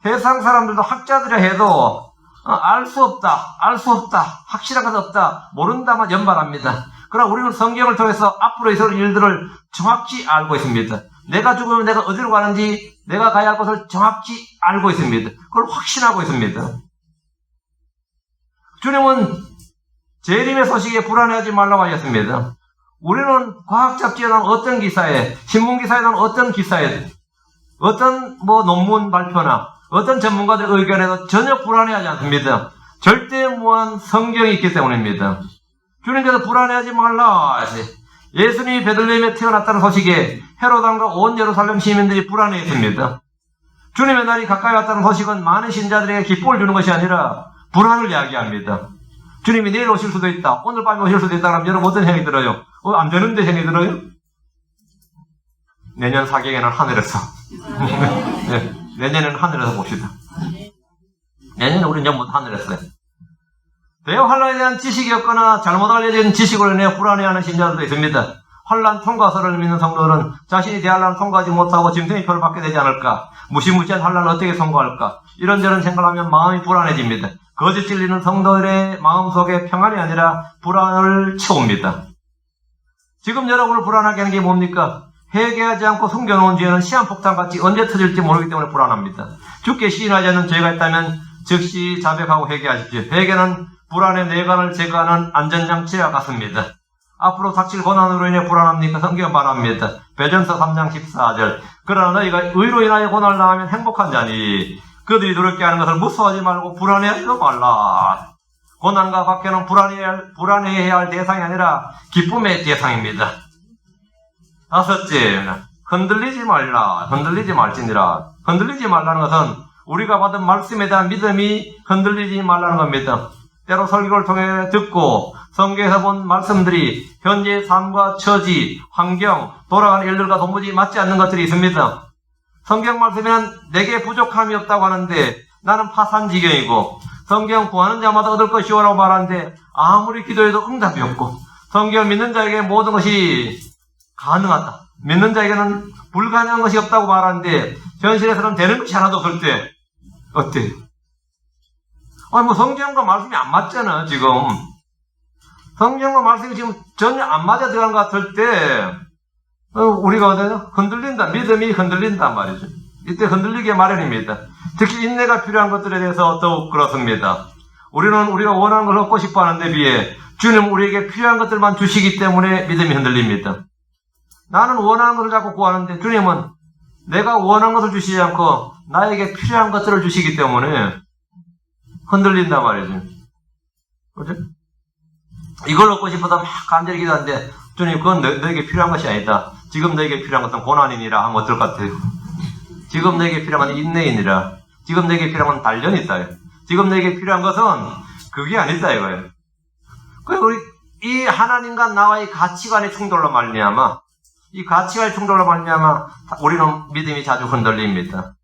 세상 사람들도 학자들이 해도 알 수 없다, 확실한 건 없다, 모른다만 연발합니다. 그러나 우리는 성경을 통해서 앞으로 있을 일들을 정확히 알고 있습니다. 내가 죽으면 내가 어디로 가는지, 내가 가야 할 곳을 정확히 알고 있습니다. 그걸 확신하고 있습니다. 주님은 재림의 소식에 불안해하지 말라고 하셨습니다. 우리는 과학 잡지에 나온 어떤 기사에, 신문 기사에 나온 어떤 기사에, 어떤 논문 발표나 어떤 전문가들 의견에도 전혀 불안해하지 않습니다. 절대무한 성경이 있기 때문입니다. 주님께서 불안해하지 말라. 예수님이 베들레헴에 태어났다는 소식에 헤롯 왕과 온 예루살렘 시민들이 불안해했습니다. 주님의 날이 가까이 왔다는 소식은 많은 신자들에게 기쁨을 주는 것이 아니라 불안을 이야기합니다. 주님이 내일 오실 수도 있다. 오늘 밤에 오실 수도 있다. 그러면 여러분 어떤 생각이 들어요? 안 되는데 생각이 들어요? 내년 사경에는 하늘에서. 네, 내년에는 하늘에서 봅시다. 내년에 우리는 전부 하늘에서요. 대환란에 대한 지식이 없거나 잘못 알려진 지식으로 인해 불안해하는 신자들도 있습니다. 환란 통과서를 믿는 성도들은 자신이 대환란을 통과하지 못하고 짐승의 표를 받게 되지 않을까? 무시무시한 환란을 어떻게 통과할까? 이런저런 생각을 하면 마음이 불안해집니다. 거짓 진리는 성도들의 마음속에 평안이 아니라 불안을 채웁니다. 지금 여러분을 불안하게 하는 게 뭡니까? 회개하지 않고 숨겨놓은 죄는 시한폭탄같이 언제 터질지 모르기 때문에 불안합니다. 주께 시인하지 않는 죄가 있다면 즉시 자백하고 회개하십시오. 회개는 불안의 내관을 제거하는 안전장치와 같습니다. 앞으로 닥칠 고난으로 인해 불안합니까? 성경 말합니다. 베전서 3장 14절. 그러나 너희가 의로 인하여 고난을 당하면 행복한 자니 그들이 두렵게 하는 것을 무서워하지 말고 불안해하지도 말라. 고난과 박해는 불안해해야 할 대상이 아니라 기쁨의 대상입니다. 다섯째, 흔들리지 말라. 흔들리지 말지니라. 흔들리지 말라는 것은 우리가 받은 말씀에 대한 믿음이 흔들리지 말라는 겁니다. 때로 설교를 통해 듣고 성경에서 본 말씀들이 현재의 삶과 처지, 환경, 돌아가는 일들과 도무지 맞지 않는 것들이 있습니다. 성경 말씀에는 내게 부족함이 없다고 하는데 나는 파산지경이고, 성경 구하는 자마다 얻을 것이오라고 말하는데 아무리 기도해도 응답이 없고, 성경 믿는 자에게 모든 것이 가능하다, 믿는 자에게는 불가능한 것이 없다고 말하는데 현실에서는 되는 것이 하나도 없을 때 어때요? 아니, 뭐 성경과 말씀이 안 맞잖아, 지금. 성경과 말씀이 지금 전혀 안 맞아 들어간 것 같을 때, 우리가 어때요? 흔들린다. 믿음이 흔들린단 말이죠. 이때 흔들리게 마련입니다. 특히 인내가 필요한 것들에 대해서 더욱 그렇습니다. 우리가 원하는 걸 얻고 싶어 하는데 비해 주님 우리에게 필요한 것들만 주시기 때문에 믿음이 흔들립니다. 나는 원하는 것을 자꾸 구하는데 주님은 내가 원하는 것을 주시지 않고 나에게 필요한 것들을 주시기 때문에 흔들린단 말이죠. 그렇죠? 이걸 얻고 싶어서 막 간절히 기도하는데 주님 그건 너에게 필요한 것이 아니다. 지금 너에게 필요한 것은 고난이니라 하면 어떨 것 같아요? 지금 너에게 필요한 것은 인내이니라. 지금 너에게 필요한 것은 단련이다. 지금 너에게 필요한 것은 그게 아니다 이거예요. 그리고 이 하나님과 나와의 가치관의 충돌로 말미암아 이 가치관의 충돌로 말미암아 우리는 믿음이 자주 흔들립니다.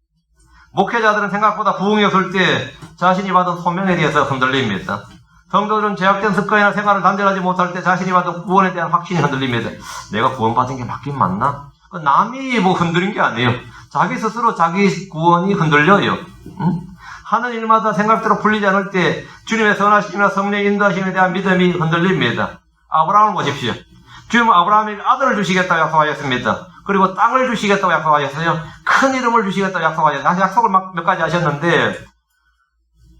목회자들은 생각보다 부흥이 없을 때 자신이 받은 소명에 대해서 흔들립니다. 성도들은 제약된 습관이나 생활을 단절하지 못할 때 자신이 받은 구원에 대한 확신이 흔들립니다. 내가 구원받은 게 맞긴 맞나? 남이 뭐 흔들린 게 아니에요. 자기 스스로 자기 구원이 흔들려요. 응? 하는 일마다 생각대로 풀리지 않을 때 주님의 선하심이나 성령의 인도하심에 대한 믿음이 흔들립니다. 아브라함을 보십시오. 주님은 아브라함에게 아들을 주시겠다고 약속하셨습니다. 그리고 땅을 주시겠다고 약속하셨어요. 큰 이름을 주시겠다고 약속하셨어요. 약속을 몇 가지 하셨는데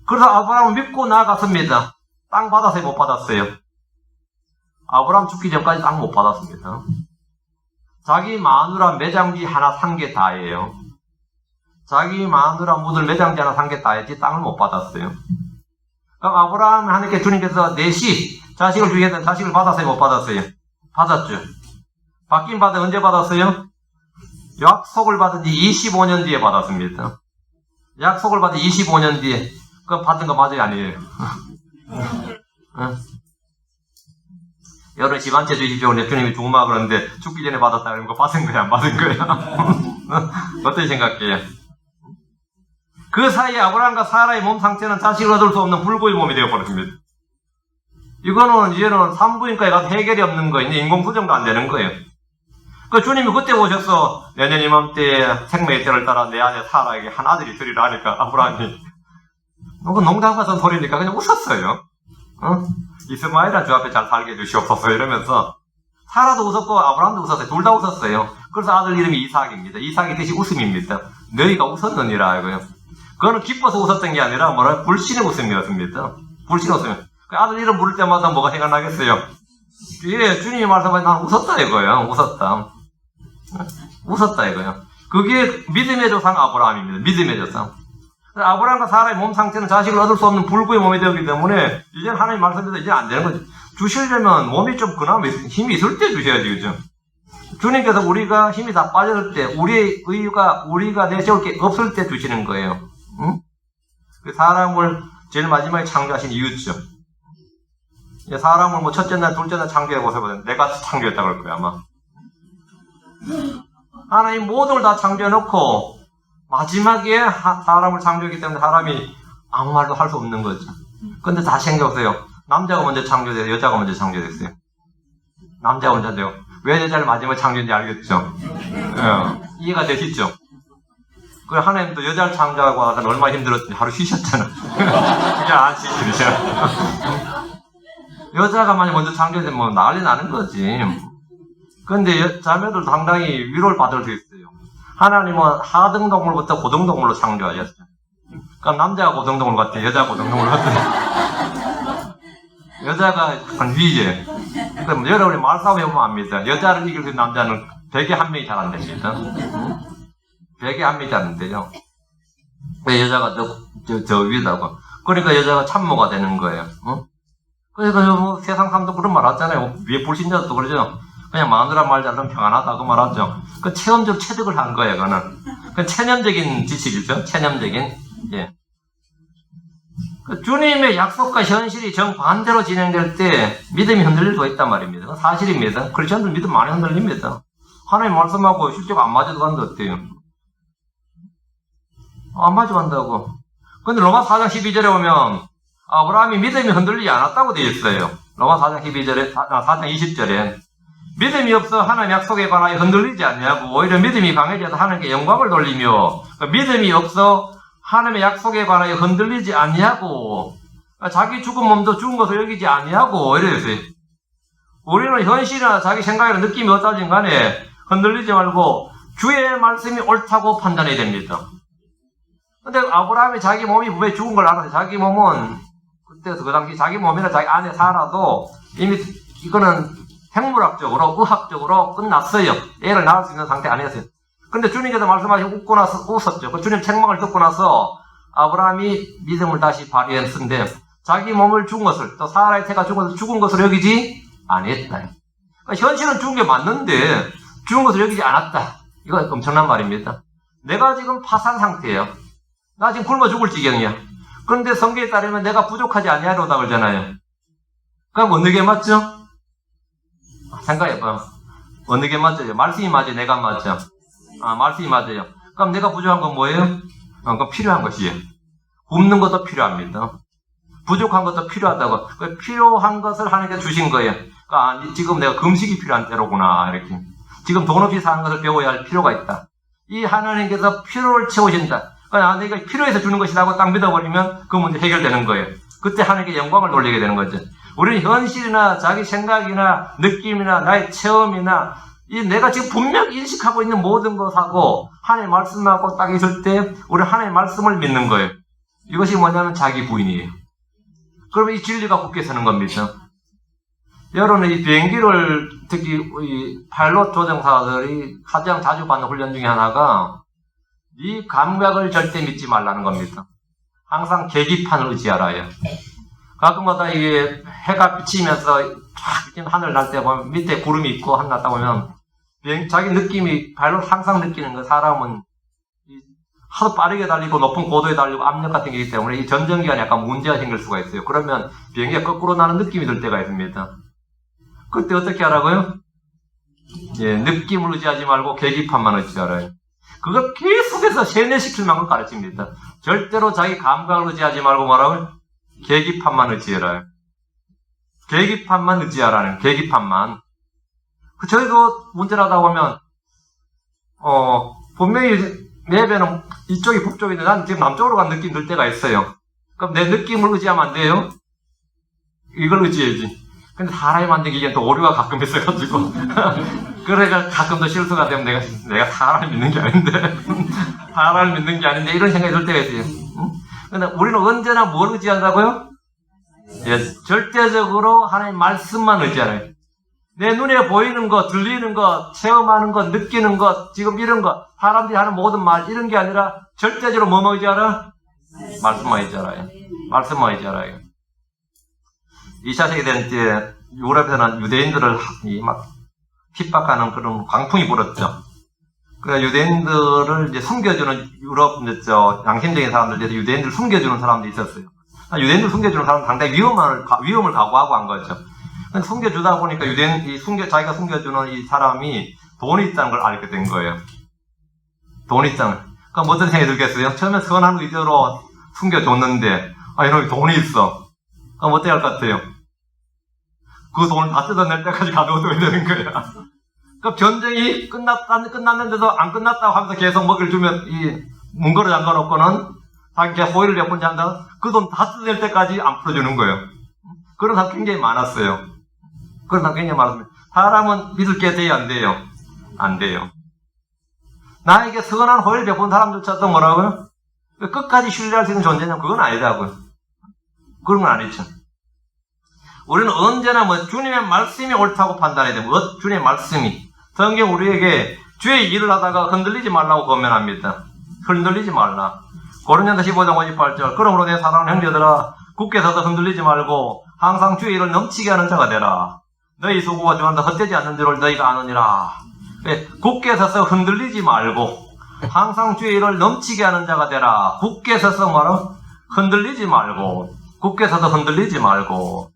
그래서 아브라함은 믿고 나아갔습니다. 땅 받았어요? 못 받았어요? 아브라함 죽기 전까지 땅 못 받았습니다. 자기 마누라 매장지 하나 산 게 다예요. 자기 마누라 묻을 매장지 하나 산 게 다였지 땅을 못 받았어요. 그럼 아브라함 하나님께 주님께서 내시 자식을 주겠다는 자식을 받았어요? 못 받았어요? 받았죠. 받긴 받아 언제 받았어요? 약속을 받은 지 25년 뒤에 받았습니다. 약속을 받은 25년 뒤에. 그럼 받은 거 맞아요? 아니에요? 응? 여러분 집 한 채 주십시오. 주님이 죽으마 그러는데 죽기 전에 받았다 그러면 그거 받은 거야? 안 받은 거야? 어떻게 생각해요? 그 사이에 아브라함과 사라의 몸 상태는 자식을 얻을 수 없는 불구의 몸이 되어버렸습니다. 이거는 이제는 산부인과에 가서 해결이 없는 거예요. 인공수정도 안 되는 거예요. 그 주님이 그때 오셔서 내년 이맘때에 생명의 때를 따라 내 안에 사라에게 한 아들이 되리라 하니까 아브라함이 그 농담 같은 소리니까 그냥 웃었어요. 이스마엘이란 주 앞에 잘 살게 해주시옵소서 이러면서 사라도 웃었고 아브라함도 웃었어요. 둘 다 웃었어요. 그래서 아들 이름이 이삭입니다. 이삭이 뜻이 웃음입니다. 너희가 웃었느니라 이거요. 그거는 기뻐서 웃었던 게 아니라 뭐라 불신의 웃음이었습니다. 불신의 웃음. 그 아들 이름 부를 때마다 뭐가 생각나겠어요? 예, 주님이 말씀하신 난 웃었다 이거예요. 웃었다. 웃었다 이거예요. 그게 믿음의 조상 아브라함입니다. 믿음의 조상. 아브라함과 사라의 몸 상태는 자식을 얻을 수 없는 불구의 몸이 되었기 때문에 이제 하나님 말씀대로 이제 안 되는 거죠. 주시려면 몸이 좀 그나마 힘이 있을 때 주셔야지, 그죠? 주님께서 우리가 힘이 다 빠졌을 때, 우리의 의유가 우리가 내세울 게 없을 때 주시는 거예요. 응? 그 사람을 제일 마지막에 창조하신 이유죠. 사람을 뭐 첫째 날, 둘째 날 창조해보세요. 내가 창조했다 그럴 거야, 아마. 하나님 모든 걸 다 창조해놓고, 마지막에 사람을 창조했기 때문에 사람이 아무 말도 할 수 없는 거죠. 근데 다시 생각해보세요. 남자가 먼저 창조돼요? 여자가 먼저 창조됐어요? 남자가 먼저 돼요. 왜 여자를 마지막에 창조했는지 알겠죠? 이해가 되시죠? 그래, 하나님도 여자를 창조하고 와서 얼마나 힘들었는지 하루 쉬셨잖아. 그게 안 쉬시죠. 여자가 만약 먼저 창조되면 뭐 난리 나는 거지. 근데 자매들도 상당히 위로를 받을 수 있어요. 하나님은 하등동물부터 고등동물로 창조하셨어요. 그러니까 남자가 고등동물 같아요. 여자가 고등동물 같아요. 여자가 한 위에. 그럼 여러분이 말싸움 해보면 압니다. 여자를 이길 수 있는 남자는 100에 1명이 잘 안 됩니다. 100에 1명이 잘 안 돼요. 왜 여자가 저 위다고. 그러니까 여자가 참모가 되는 거예요. 그러니까 뭐 세상 사람도 그런 말 하잖아요. 위에 불신자도 그러죠. 그냥 마누라 말 잘하면 평안하다고 말하죠. 그 체험적 체득을 한 거예요, 그거는. 그 체념적인 지식이죠. 체념적인. 예. 그 주님의 약속과 현실이 정반대로 진행될 때 믿음이 흔들릴 수가 있단 말입니다. 그건 사실입니다. 크리스천들 믿음 많이 흔들립니다. 하나님 말씀하고 실제로 안 맞아도 간다 어때요? 안 맞아간다고. 근데 로마 4장 12절에 보면 아브라함이 믿음이 흔들리지 않았다고 되어 있어요. 로마 4장 12절에, 4장 20절에. 믿음이 없어 하나님 약속에 관하여 흔들리지 않냐고. 오히려 믿음이 강해져서 하나님께 영광을 돌리며, 믿음이 없어 하나님의 약속에 관하여 흔들리지 않냐고. 자기 죽은 몸도 죽은 것을 여기지 아니하고 이래요. 우리는 현실이나 자기 생각이나 느낌이 어떠든 간에 흔들리지 말고 주의 말씀이 옳다고 판단해야 됩니다. 근데 아브라함이 자기 몸이 왜 죽은 걸 알았어요. 자기 몸은 그때 그 당시 자기 몸이나 자기 안에 살아도 이미 이거는 생물학적으로 의학적으로 끝났어요. 애를 낳을 수 있는 상태 아니었어요. 근데 주님께서 말씀하시고 웃고 나서 웃었죠. 그 주님 책망을 듣고 나서 아브라함이 믿음을 다시 발휘했는데 자기 몸을 죽은 것을 또 사라의 태가 죽은 것을 여기지 아니했다. 그러니까 현실은 죽은 게 맞는데 죽은 것을 여기지 않았다. 이거 엄청난 말입니다. 내가 지금 파산 상태예요. 나 지금 굶어 죽을 지경이야. 그런데 성경에 따르면 내가 부족하지 아니하리로다 그러잖아요. 그럼 어느 게 맞죠? 생각해봐. 어느 게 맞죠? 말씀이 맞아요? 내가 맞죠? 말씀이 맞아요. 그럼 내가 부족한 건 뭐예요? 그건 필요한 것이에요. 굶는 것도 필요합니다. 부족한 것도 필요하다고. 필요한 것을 하나님께 주신 거예요. 그러니까 지금 내가 금식이 필요한 때로구나. 이렇게. 지금 돈 없이 사는 것을 배워야 할 필요가 있다. 이 하나님께서 필요를 채우신다. 그러니까 내가 필요해서 주는 것이라고 딱 믿어버리면 그 문제 해결되는 거예요. 그때 하나님께 영광을 돌리게 되는 거죠. 우리는 현실이나 자기 생각이나 느낌이나 나의 체험이나 내가 지금 분명히 인식하고 있는 모든 것하고 하나님의 말씀하고 딱 있을 때 우리는 하나님의 말씀을 믿는 거예요. 이것이 뭐냐면 자기 부인이에요. 그러면 이 진리가 굳게 서는 겁니다. 여러분은 이 비행기를 특히 이 파일럿 조종사들이 가장 자주 받는 훈련 중에 하나가 이 감각을 절대 믿지 말라는 겁니다. 항상 계기판을 의지하라요. 가끔마다 이게 해가 비치면서 쫙 하늘 날 때 보면 밑에 구름이 있고 하늘 났다 보면 자기 느낌이 파일럿 항상 느끼는 거 사람은 하도 빠르게 달리고 높은 고도에 달리고 압력 같은 게 있기 때문에 이 전정기관에 약간 문제가 생길 수가 있어요. 그러면 비행기가 거꾸로 나는 느낌이 들 때가 있습니다. 그때 어떻게 하라고요? 느낌을 의지하지 말고 계기판만 의지하라요. 그걸 계속해서 세뇌시킬 만큼 가르칩니다. 절대로 자기 감각을 의지하지 말고 뭐라고요? 계기판만 의지해라요. 계기판만 의지하라는 계기판만. 저희도 문제를 하다 보면 분명히 내 배는 이쪽이 북쪽인데 난 지금 남쪽으로 간 느낌 들 때가 있어요. 그럼 내 느낌을 의지하면 안 돼요? 이걸 의지해야지. 근데 사람이 만든 기계는 또 오류가 가끔 있어가지고 그래가 가끔 더 실수가 되면 내가 사람을 믿는 게 아닌데 사람을 믿는 게 아닌데 이런 생각이 들 때가 있어요. 근데 우리는 언제나 뭘 의지한다고요? 절대적으로 하나님 말씀만 의지하라요. 내 눈에 보이는 것, 들리는 것, 체험하는 것, 느끼는 것, 지금 이런 것, 사람들이 하는 모든 말, 이런 게 아니라 절대적으로 뭐만 의지하라? 말씀만 의지하라요. 말씀만 의지하라요. 2차 세계대전 때 유럽에서는 유대인들을 막 핍박하는 그런 광풍이 불었죠. 그러니까 유대인들을 이제 숨겨주는 유럽, 양심적인 사람들, 유대인들을 숨겨주는 사람들이 있었어요. 유대인들 숨겨주는 사람은 상당히 위험을 각오하고 한 거죠. 숨겨주다 보니까 자기가 숨겨주는 이 사람이 돈이 있다는 걸 알게 된 거예요. 돈이 있다는. 그럼 어떤 생각이 들겠어요? 처음에 선한 의도로 숨겨줬는데, 이놈이 돈이 있어. 그럼 어떻게 할 것 같아요? 그 돈을 다 뜯어낼 때까지 가둬둬야 되는 거야. 그럼 전쟁이 끝났는데도 안 끝났다고 하면서 계속 먹이를 주면, 문거를 잠궈놓고는 자기 호의를 몇 번째 한다? 그 돈 다 뜯어낼 때까지 안 풀어주는 거예요. 그런 사람 굉장히 많았어요. 그런 사람 굉장히 많았습니다. 사람은 믿을 게 돼요, 안 돼요? 안 돼요. 나에게 선한 호의를 베푼 사람조차도 뭐라고요? 끝까지 신뢰할 수 있는 존재냐면 그건 아니다고요. 그런 건 아니죠. 우리는 언제나 주님의 말씀이 옳다고 판단해야 돼요. 주님의 말씀이. 성경 우리에게 주의 일을 하다가 흔들리지 말라고 권면합니다. 흔들리지 말라. 고린도전서 15장 58절. 그러므로 내 사랑하는 형제들아 굳게 서서 흔들리지 말고 항상 주의 일을 넘치게 하는 자가 되라. 너희 수고가 주한다 헛되지 않는 줄을 너희가 아느니라. 굳게 서서 흔들리지 말고 항상 주의 일을 넘치게 하는 자가 되라. 굳게 서서 흔들리지 말고 굳게 서서 흔들리지 말고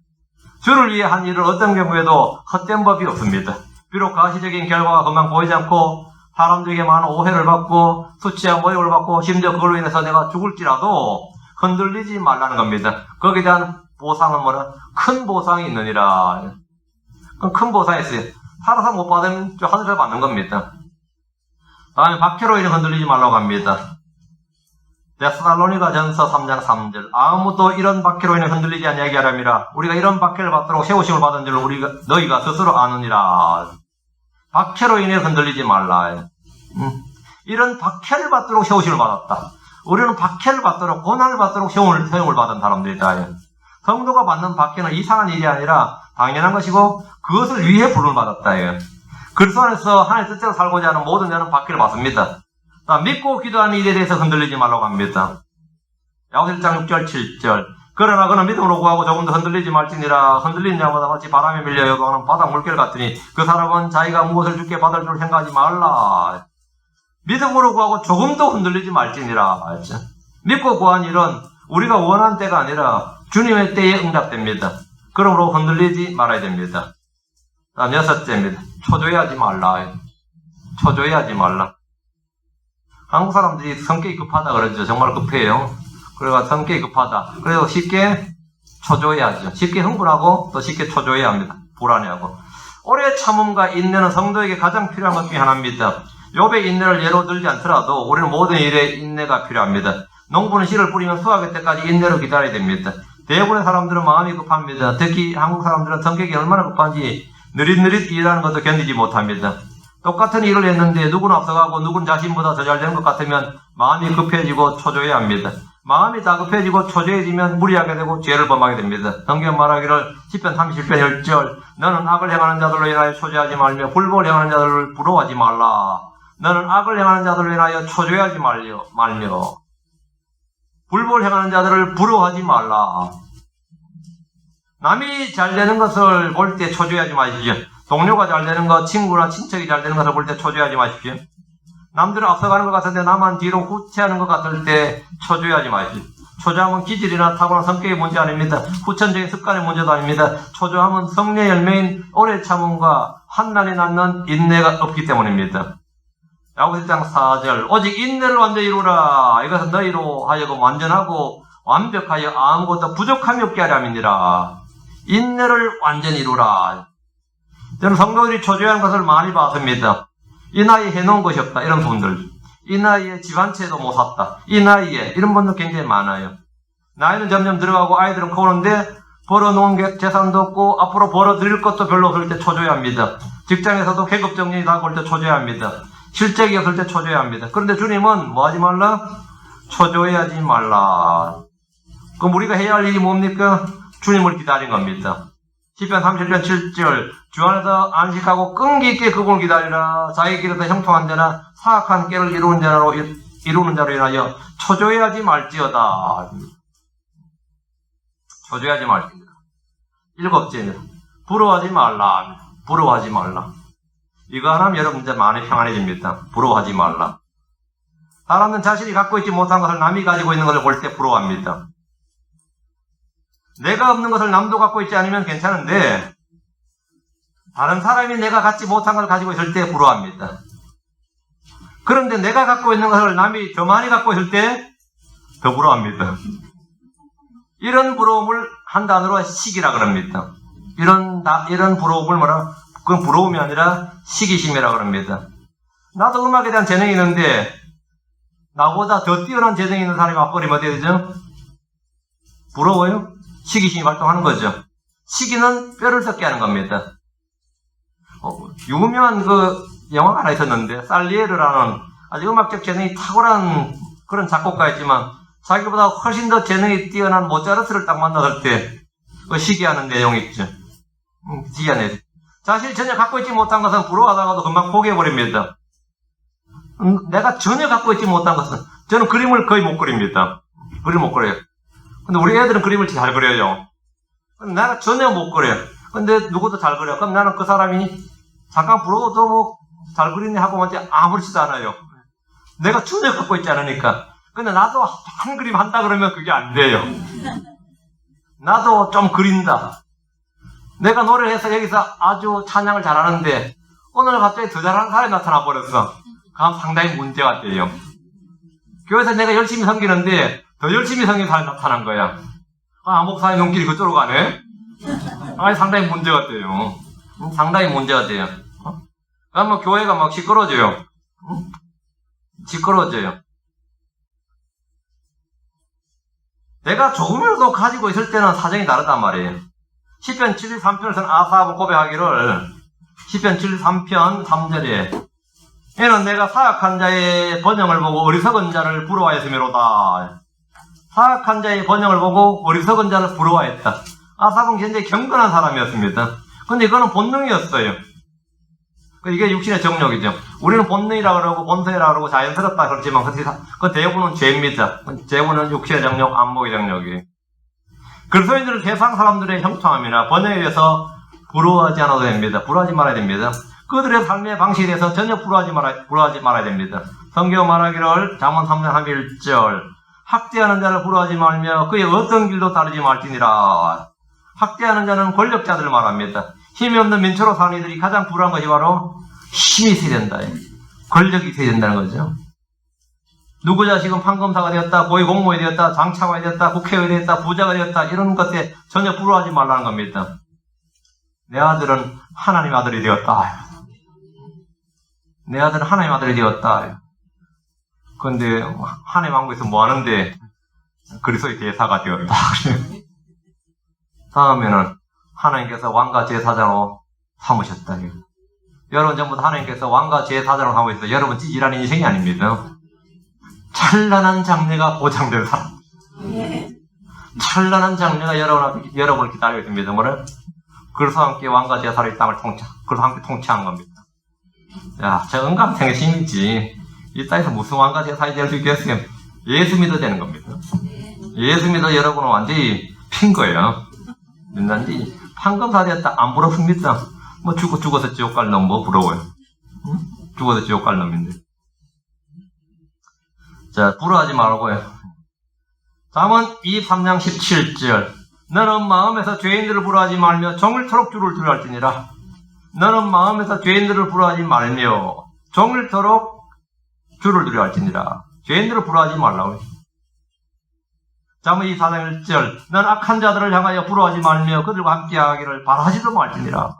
주를 위해 한 일을 어떤 경우에도 헛된 법이 없습니다. 비록 가시적인 결과가 금방 보이지 않고 사람들에게 많은 오해를 받고 수치와 모욕을 받고 심지어 그걸로 인해서 내가 죽을지라도 흔들리지 말라는 겁니다. 거기에 대한 보상은 큰 보상이 있느니라. 그럼 큰 보상이 있어요. 살아서 못 받으면 하늘에서 받는 겁니다. 다음에 박해로 인해 흔들리지 말라고 합니다. 데살로니가전서 3장 3절 아무도 이런 박해로 인해 흔들리지 아니하게 하람이라. 우리가 이런 박해를 받도록 세우심을 받은 줄 너희가 스스로 아느니라. 박해로 인해 흔들리지 말라. 이런 박해를 받도록 세우심을 받았다. 우리는 박해를 받도록 고난을 받도록 세움을 받은 사람들이다. 성도가 받는 박해는 이상한 일이 아니라 당연한 것이고 그것을 위해 부름을 받았다. 그리스도 안에서 하나님의 뜻대로 살고자 하는 모든 자는 박해를 받습니다. 믿고 기도하는 일에 대해서 흔들리지 말라고 합니다. 야고보서 1장 6절 7절 그러나 그는 믿음으로 구하고 조금도 흔들리지 말지니라. 흔들리는 자마다 마치 바람에 밀려 여도하는 바다 물결 같으니 그 사람은 자기가 무엇을 주께 받을 줄 생각하지 말라. 믿음으로 구하고 조금도 흔들리지 말지니라. 믿고 구한 일은 우리가 원하는 때가 아니라 주님의 때에 응답됩니다. 그러므로 흔들리지 말아야 됩니다. 다음 6째입니다. 초조해하지 말라. 초조해하지 말라. 한국 사람들이 성격이 급하다 그러죠. 정말 급해요. 그래서 성격이 급하다. 그래서 쉽게 초조해하죠. 쉽게 흥분하고 또 쉽게 초조해합니다. 불안해하고. 오래 참음과 인내는 성도에게 가장 필요한 것 중에 하나입니다. 욥의 인내를 예로 들지 않더라도 우리는 모든 일에 인내가 필요합니다. 농부는 씨를 뿌리면 수확할 때까지 인내로 기다려야 됩니다. 대부분의 사람들은 마음이 급합니다. 특히 한국 사람들은 성격이 얼마나 급한지 느릿느릿 일하는 것도 견디지 못합니다. 똑같은 일을 했는데 누구는 앞서가고 누구는 자신보다 더 잘 되는 것 같으면 마음이 급해지고 초조해야 합니다. 마음이 다급해지고 초조해지면 무리하게 되고 죄를 범하게 됩니다. 성경 말하기를 시편 30편 10절 너는 악을 행하는 자들로 인하여 초조하지 말며 불법을 행하는 자들을 부러워하지 말라. 너는 악을 행하는 자들로 인하여 초조해하지 말며 불법을 행하는 자들을 부러워하지 말라. 남이 잘 되는 것을 볼 때 초조해하지 마십시오. 동료가 잘 되는 것, 친구나 친척이 잘 되는 것을 볼 때 초조해하지 마십시오. 남들은 앞서가는 것 같은데 나만 뒤로 후퇴하는 것 같을 때 초조해하지 마십시오. 초조함은 기질이나 타고난 성격의 문제 아닙니다. 후천적인 습관의 문제도 아닙니다. 초조함은 성례의 열매인 오래 참음과 환난이 낳는 인내가 없기 때문입니다. 야고보서 1장 4절 오직 인내를 완전히 이루라. 이것은 너희로 하여금 완전하고 완벽하여 아무것도 부족함이 없게 하려 함이니라. 인내를 완전히 이루라. 저는 성도들이 초조해하는 것을 많이 봤습니다. 이 나이에 해놓은 것이 없다. 이런 분들. 이 나이에 집 한 채도 못 샀다. 이 나이에 이런 분들 굉장히 많아요. 나이는 점점 들어가고 아이들은 커오는데 벌어놓은 재산도 없고 앞으로 벌어들일 것도 별로 없을 때 초조해합니다. 직장에서도 계급 정리가 다가올 때 초조해합니다. 실적이 없을 때 초조해합니다. 그런데 주님은 뭐 하지 말라? 초조해하지 말라. 그럼 우리가 해야 할 일이 뭡니까? 주님을 기다린 겁니다. 시편 31편 7절 주 안에서 안식하고 끈기 있게 그분을 기다리라. 자기 길에서 형통한 자나 사악한 깨를 이루는 자로 인하여 초조해하지 말지어다. 초조해하지 말지어다. 7째입니다. 부러워하지 말라. 부러워하지 말라. 이거 하나면 여러분 이제 많이 평안해집니다. 부러워하지 말라. 사람은 자신이 갖고 있지 못한 것을 남이 가지고 있는 것을 볼 때 부러워합니다. 내가 없는 것을 남도 갖고 있지 않으면 괜찮은데 다른 사람이 내가 갖지 못한 것을 가지고 있을 때 부러워합니다. 그런데 내가 갖고 있는 것을 남이 더 많이 갖고 있을 때 더 부러워합니다. 이런 부러움을 한 단어로 시기라 그럽니다. 이런 부러움을 그건 부러움이 아니라 시기심이라 그럽니다. 나도 음악에 대한 재능이 있는데 나보다 더 뛰어난 재능이 있는 사람이 와버리면 어떻게 되죠? 부러워요? 시기심이 활동하는 거죠. 시기는 뼈를 썩게 하는 겁니다. 유명한 영화가 하나 있었는데 살리에르라는 아주 음악적 재능이 탁월한 그런 작곡가였지만 자기보다 훨씬 더 재능이 뛰어난 모차르트를 딱 만났을 때 시기하는 내용이 있죠. 시기하는 자신이 전혀 갖고 있지 못한 것은 부러워하다가도 금방 포기해버립니다. 내가 전혀 갖고 있지 못한 것은 저는 그림을 거의 못 그립니다. 그림 못 그려요. 근데 우리 애들은 그림을 잘 그려요. 나는 전혀 못 그려요. 근데 누구도 잘 그려. 그럼 나는 그 사람이 잠깐 부러워도 뭐 잘 그리네 하고 먼저 아무렇지도 않아요. 내가 전혀 갖고 있지 않으니까. 근데 나도 한 그림 한다 그러면 그게 안 돼요. 나도 좀 그린다. 내가 노래를 해서 여기서 아주 찬양을 잘하는데 오늘 갑자기 더 잘하는 사람이 나타나 버렸어. 그럼 상당히 문제가 돼요. 교회에서 내가 열심히 섬기는데 더 열심히 섬기는 사람이 나타난 거야. 목사님 눈길이 그쪽으로 가네? 상당히 문제가 돼요. 상당히 문제가 돼요. 그러면 교회가 막 시끄러워져요. 시끄러워져요. 내가 조금이라도 가지고 있을 때는 사정이 다르단 말이에요. 시편 73편에서는 아사압은 고백하기를 시편 73편 3절에 이는 내가 사악한 자의 번영을 보고 어리석은 자를 부러워했음이로다. 사악한 자의 번영을 보고 어리석은 자를 부러워했다. 아삽은 굉장히 경건한 사람이었습니다. 근데 이거는 본능이었어요. 이게 육신의 정욕이죠. 우리는 본능이라고 그러고 본성이라고 그러고 자연스럽다 그렇지만 그 대부분은 죄입니다. 대부분은 육신의 정욕, 안목의 정욕이에요. 그리스도인들은 세상 사람들의 형통함이나 번영에 대해서 부러워하지 않아도 됩니다. 부러워하지 말아야 됩니다. 그들의 삶의 방식에 대해서 전혀 부러워하지 말아야 됩니다. 성경 말하기를 잠언 3장 31절 학대하는 자를 부러워하지 말며 그의 어떤 길도 따르지 말지니라. 학대하는 자는 권력자들을 말합니다. 힘이 없는 민초로 사는 이들이 가장 불안한 것이 바로 힘이 있어야 된다. 권력이 있어야 된다는 거죠. 누구 자식은 판검사가 되었다, 고위공무원이 되었다, 장차관이 되었다, 국회의원이 되었다, 부자가 되었다 이런 것에 전혀 부러워하지 말라는 겁니다. 내 아들은 하나님 아들이 되었다. 내 아들은 하나님 아들이 되었다. 그런데 하나님 왕국에서 뭐 하는데 그리스도의 대사가 되었다. 다음에는 하나님께서 왕과 제사장으로 삼으셨다. 여러분 전부 다 하나님께서 왕과 제사장으로 삼으셨다. 여러분 찌질한 인생이 아닙니다. 찬란한 장래가 보장된 사람. 찬란한 장래가 여러분을 기다리고 있습니다. 뭐래? 그래서 함께 왕과 제사를 이 땅을 그래서 함께 통치한 겁니다. 야, 저 은감탱의 힘이지. 이 땅에서 무슨 왕과 제사이 될 수 있겠어요? 예수 믿어야 되는 겁니다. 예수 믿어 여러분은 완전히 핀 거예요. 민단지 판검사 되었다 안 부럽습니다. 뭐 죽어서 지옥 갈 놈 뭐 부러워요. 응? 죽어서 지옥 갈 놈인데. 자, 부러워하지 말고요. 잠언 23장 17절 너는 마음에서 죄인들을 부러워하지 말며 종일토록 주를 두려워할지니라. 너는 마음에서 죄인들을 부러워하지 말며 종일토록 주를 두려워할지니라. 죄인들을 부러워하지 말라고. 잠언 24장 1절 넌 악한 자들을 향하여 부러워하지 말며 그들과 함께하기를 바라지도 말지니라.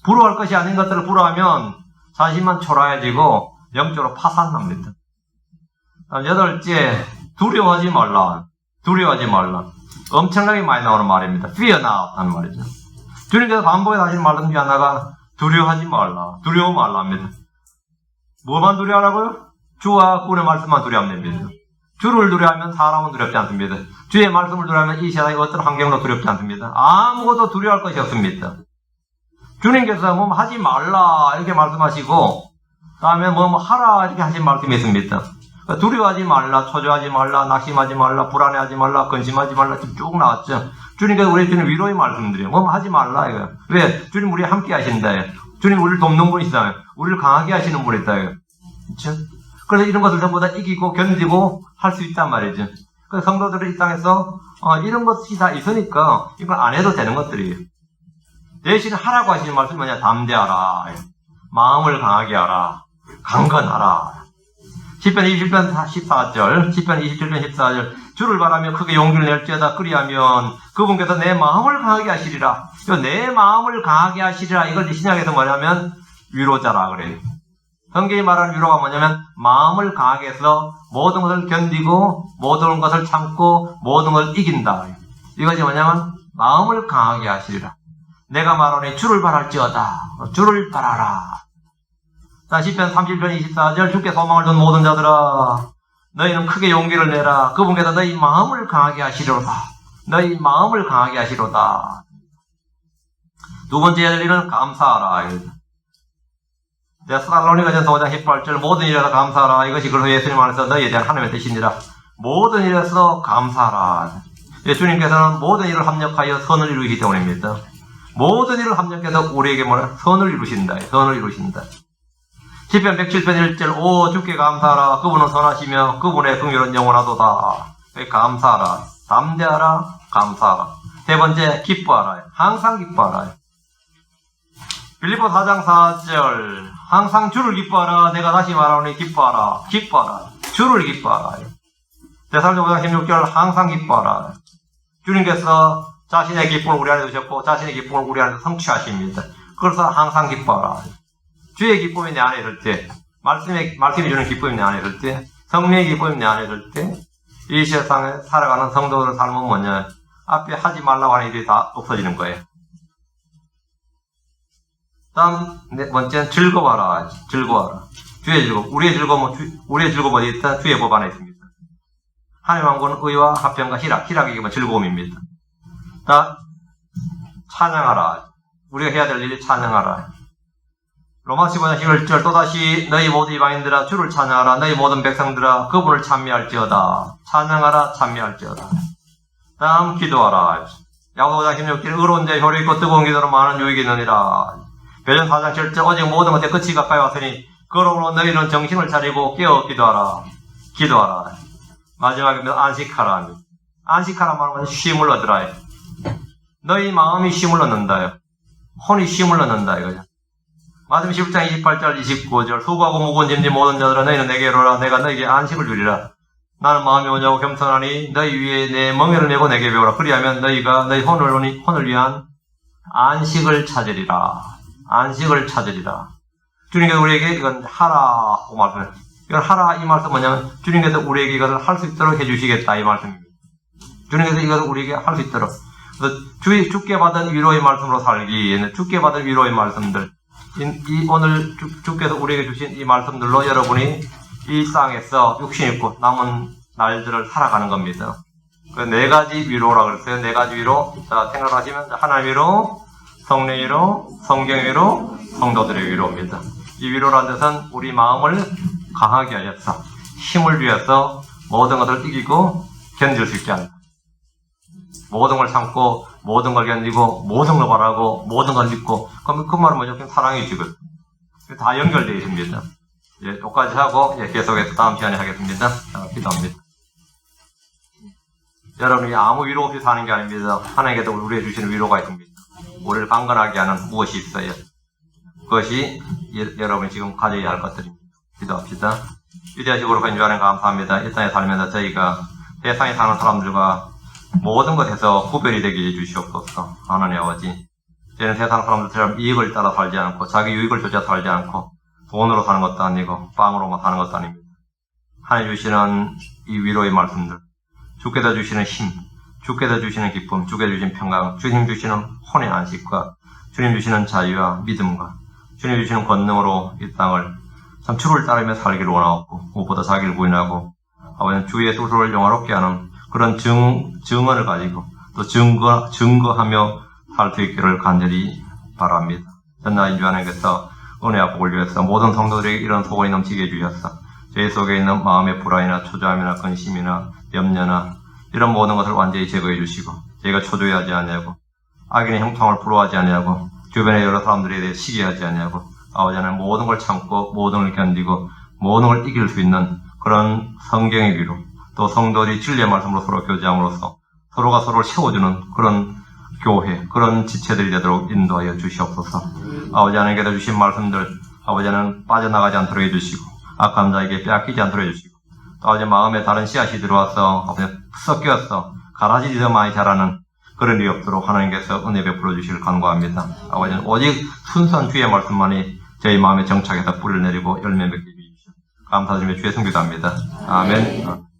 부러워할 것이 아닌 것들을 부러워하면 자신만 초라해지고 영적으로 파산납니다. 8째 두려워하지 말라. 두려워하지 말라. 엄청나게 많이 나오는 말입니다. Fear not 하는 말이죠. 주님께서 반복해서 하시는 말씀 중에 하나가 두려워하지 말라. 두려워 말라 합니다. 뭐만 두려워하라고요? 주와 그분의 말씀만 두려워하면 됩니다. 주를 두려워하면 사람은 두렵지 않습니다. 주의 말씀을 두려워하면 이 세상의 어떤 환경도 두렵지 않습니다. 아무것도 두려워할 것이 없습니다. 주님께서 뭐 하지 말라 이렇게 말씀하시고 다음에 뭐 하라 이렇게 하신 말씀이 있습니다. 두려워하지 말라, 초조하지 말라, 낙심하지 말라, 불안해하지 말라, 근심하지 말라 지금 쭉 나왔죠. 주님께서 우리 주님 위로의 말씀드려요. 뭐 하지 말라 이거예요. 왜? 주님 우리 함께 하신다요. 주님 우리를 돕는 분이시다. 우리를 강하게 하시는 분이다. 그렇죠? 그래서 이런 것을 전부 다 이기고 견디고 할 수 있단 말이죠. 그래서 성도들은 이 땅에서 이런 것이 다 있으니까 이걸 안 해도 되는 것들이에요. 대신 하라고 하시는 말씀이 뭐냐? 담대하라. 마음을 강하게 하라. 강건하라. 시편 27편 14절, 시편 27편 14절 주를 바라며 크게 용기를 낼지어다 그리하면 그분께서 내 마음을 강하게 하시리라. 내 마음을 강하게 하시리라. 이걸 신약에서 뭐냐면 위로자라 그래요. 성경이 말하는 위로가 뭐냐면 마음을 강하게 해서 모든 것을 견디고 모든 것을 참고 모든 것을 이긴다. 이것이 뭐냐면 마음을 강하게 하시리라. 내가 말하니 주를 바랄지어다. 주를 바라라. 자, 시편 30편 24절 주께 소망을 둔 모든 자들아 너희는 크게 용기를 내라. 그분께서 너희 마음을 강하게 하시리로다. 너희 마음을 강하게 하시리로다. 두 번째 해야 될 일은 감사하라. 데살로니가전서 5장 18절 모든 일에서 감사하라. 이것이 그리스도 예수님 안에서 너희에 대한 하나님의 뜻이니라. 모든 일에서 감사하라. 주님께서는 모든 일을 합력하여 선을 이루시기 때문입니다. 모든 일을 합력해서 우리에게 뭐라? 선을 이루신다. 선을 이루신다. 시편 107편 1절 오 주께 감사하라. 그분은 선하시며 그분의 긍휼은 영원하도다. 감사하라. 담대하라. 감사하라. 세 번째 기뻐하라. 항상 기뻐하라. 빌립보 4장 4절 항상 주를 기뻐하라. 내가 다시 말하오니 기뻐하라. 기뻐하라. 주를 기뻐하라. 데살로니가 5장 16절 항상 기뻐하라. 주님께서 자신의 기쁨을 우리 안에 두셨고 자신의 기쁨을 우리 안에 성취하십니다. 그래서 항상 기뻐하라. 주의 기쁨이 내 안에 있을 때, 말씀이 주는 기쁨이 내 안에 있을 때, 성령의 기쁨이 내 안에 있을 때, 이 세상에 살아가는 성도들의 삶은 뭐냐? 앞에 하지 말라고 하는 일이 다 없어지는 거예요. 다음, 네 번째는 즐거워라. 즐거워라. 주의 즐거움. 우리의 즐거움 어디 있다? 주의 법 안에 있습니다. 하나님 왕국은 의와 화평과 희락. 희락이 뭐 즐거움입니다. 자, 찬양하라. 우리가 해야 될 일이 찬양하라. 로마서 15장 11절 또다시 너희 모두 이방인들아 주를 찬양하라. 너희 모든 백성들아 그분을 찬미할지어다. 찬양하라. 찬미할지어다. 다음 기도하라. 야고보서 16절 의로운 자의 효력 있고 뜨거운 기도로 많은 유익이 있느니라. 베드로 4장 7절 오직 모든 것에 끝이 가까이 왔으니 그러므로 너희는 정신을 차리고 깨어 기도하라. 기도하라. 마지막에 안식하라. 안식하라 말하면 쉼을 얻으라. 너희 마음이 쉼을 얻는다요. 혼이 쉼을 얻는다 이거죠. 마태복음 10장 28절 29절 수고하고 무거운 짐진 모든 자들아 너희는 내게로 오라. 내가 너희에게 안식을 주리라. 나는 마음이 온유하고 겸손하니 너희 위에 내 멍에를 메고 내게 배우라. 그리하면 너희가 너희 혼을 위한 안식을 찾으리라. 안식을 찾으리라. 주님께서 우리에게 이건 하라고 말씀해요. 이건 하라 이 말씀 뭐냐면 주님께서 우리에게 이것을 할 수 있도록 해주시겠다 이 말씀입니다. 주님께서 이것을 우리에게 할 수 있도록. 그래서 주께 받은 위로의 말씀으로 살기, 주께 받은 위로의 말씀들, 오늘 주께서 우리에게 주신 이 말씀들로 여러분이 이 땅에서 육신 있고 남은 날들을 살아가는 겁니다. 그 네 가지 위로라고 그랬어요. 네 가지 위로. 자, 생각하시면 하나님 위로, 성령 위로, 성경 위로, 성도들의 위로입니다. 이 위로라는 뜻은 우리 마음을 강하게 하여서 힘을 주어서 모든 것을 이기고 견딜 수 있게 한다. 모든 걸 참고 모든 걸 견디고 모든 걸 바라고 모든 걸 믿고 그럼 그 말은 뭐죠? 사랑이지거든. 다 연결되어 있습니다. 예, 여기까지 하고 계속해서 다음 시간에 하겠습니다. 기도합니다. 여러분이 아무 위로 없이 사는 게 아닙니다. 하나님께서 우리에게 주시는 위로가 있습니다. 우리를 강건하게 하는 무엇이 있어요. 그것이 여러분이 지금 가져야 할 것들입니다. 기도합시다. 위대하시고 거룩한 주하나님 감사합니다. 이 땅에 살면서 저희가 세상에 사는 사람들과 모든 것에서 구별이 되게 해주시옵소서. 하나님 아버지, 저희는 세상 사람들처럼 이익을 따라 살지 않고 자기 유익을 쫓아 살지 않고 돈으로 사는 것도 아니고 빵으로만 사는 것도 아닙니다. 하나님 주시는 이 위로의 말씀들, 주께서 주시는 힘, 주께서 주시는 기쁨, 주께서 주시는 평강, 주님 주시는 혼의 안식과 주님 주시는 자유와 믿음과 주님 주시는 권능으로 이 땅을 참 주를 따르며 살기를 원하고 무엇보다 자기를 부인하고 아버지 주의 스스로를 영화롭게 하는 그런 증언을 가지고 또 증거하며 살 수 있기를 간절히 바랍니다. 전나인 주 하나님께서 은혜와 복을 주셔서 모든 성도들에게 이런 소원이 넘치게 해주셔서 저희 속에 있는 마음의 불안이나 초조함이나 근심이나 염려나 이런 모든 것을 완전히 제거해 주시고 저희가 초조해하지 않냐고 악인의 형통을 부러워하지 않냐고 주변의 여러 사람들에 대해 시기하지 않냐고 아버지 하나님 모든 걸 참고 모든 걸 견디고 모든 걸 이길 수 있는 그런 성경의 위로 또 성도들이 진리의 말씀으로 서로 교제함으로써 서로가 서로를 세워주는 그런 교회, 그런 지체들이 되도록 인도하여 주시옵소서. 아버지 하나님께서 주신 말씀들, 아버지 하나님 빠져나가지 않도록 해주시고, 악한 자에게 빼앗기지 않도록 해주시고, 또 아버지 마음에 다른 씨앗이 들어와서 아버지 섞여서 가라지지 더 많이 자라는 그런 일이 없도록 하나님께서 은혜 베풀어 주시길 간구합니다. 아버지는 오직 순수한 주의 말씀만이 저희 마음에 정착해서 뿌리를 내리고 열매 맺게 해주십시오. 감사드리며 주의 성기도합니다. 아멘.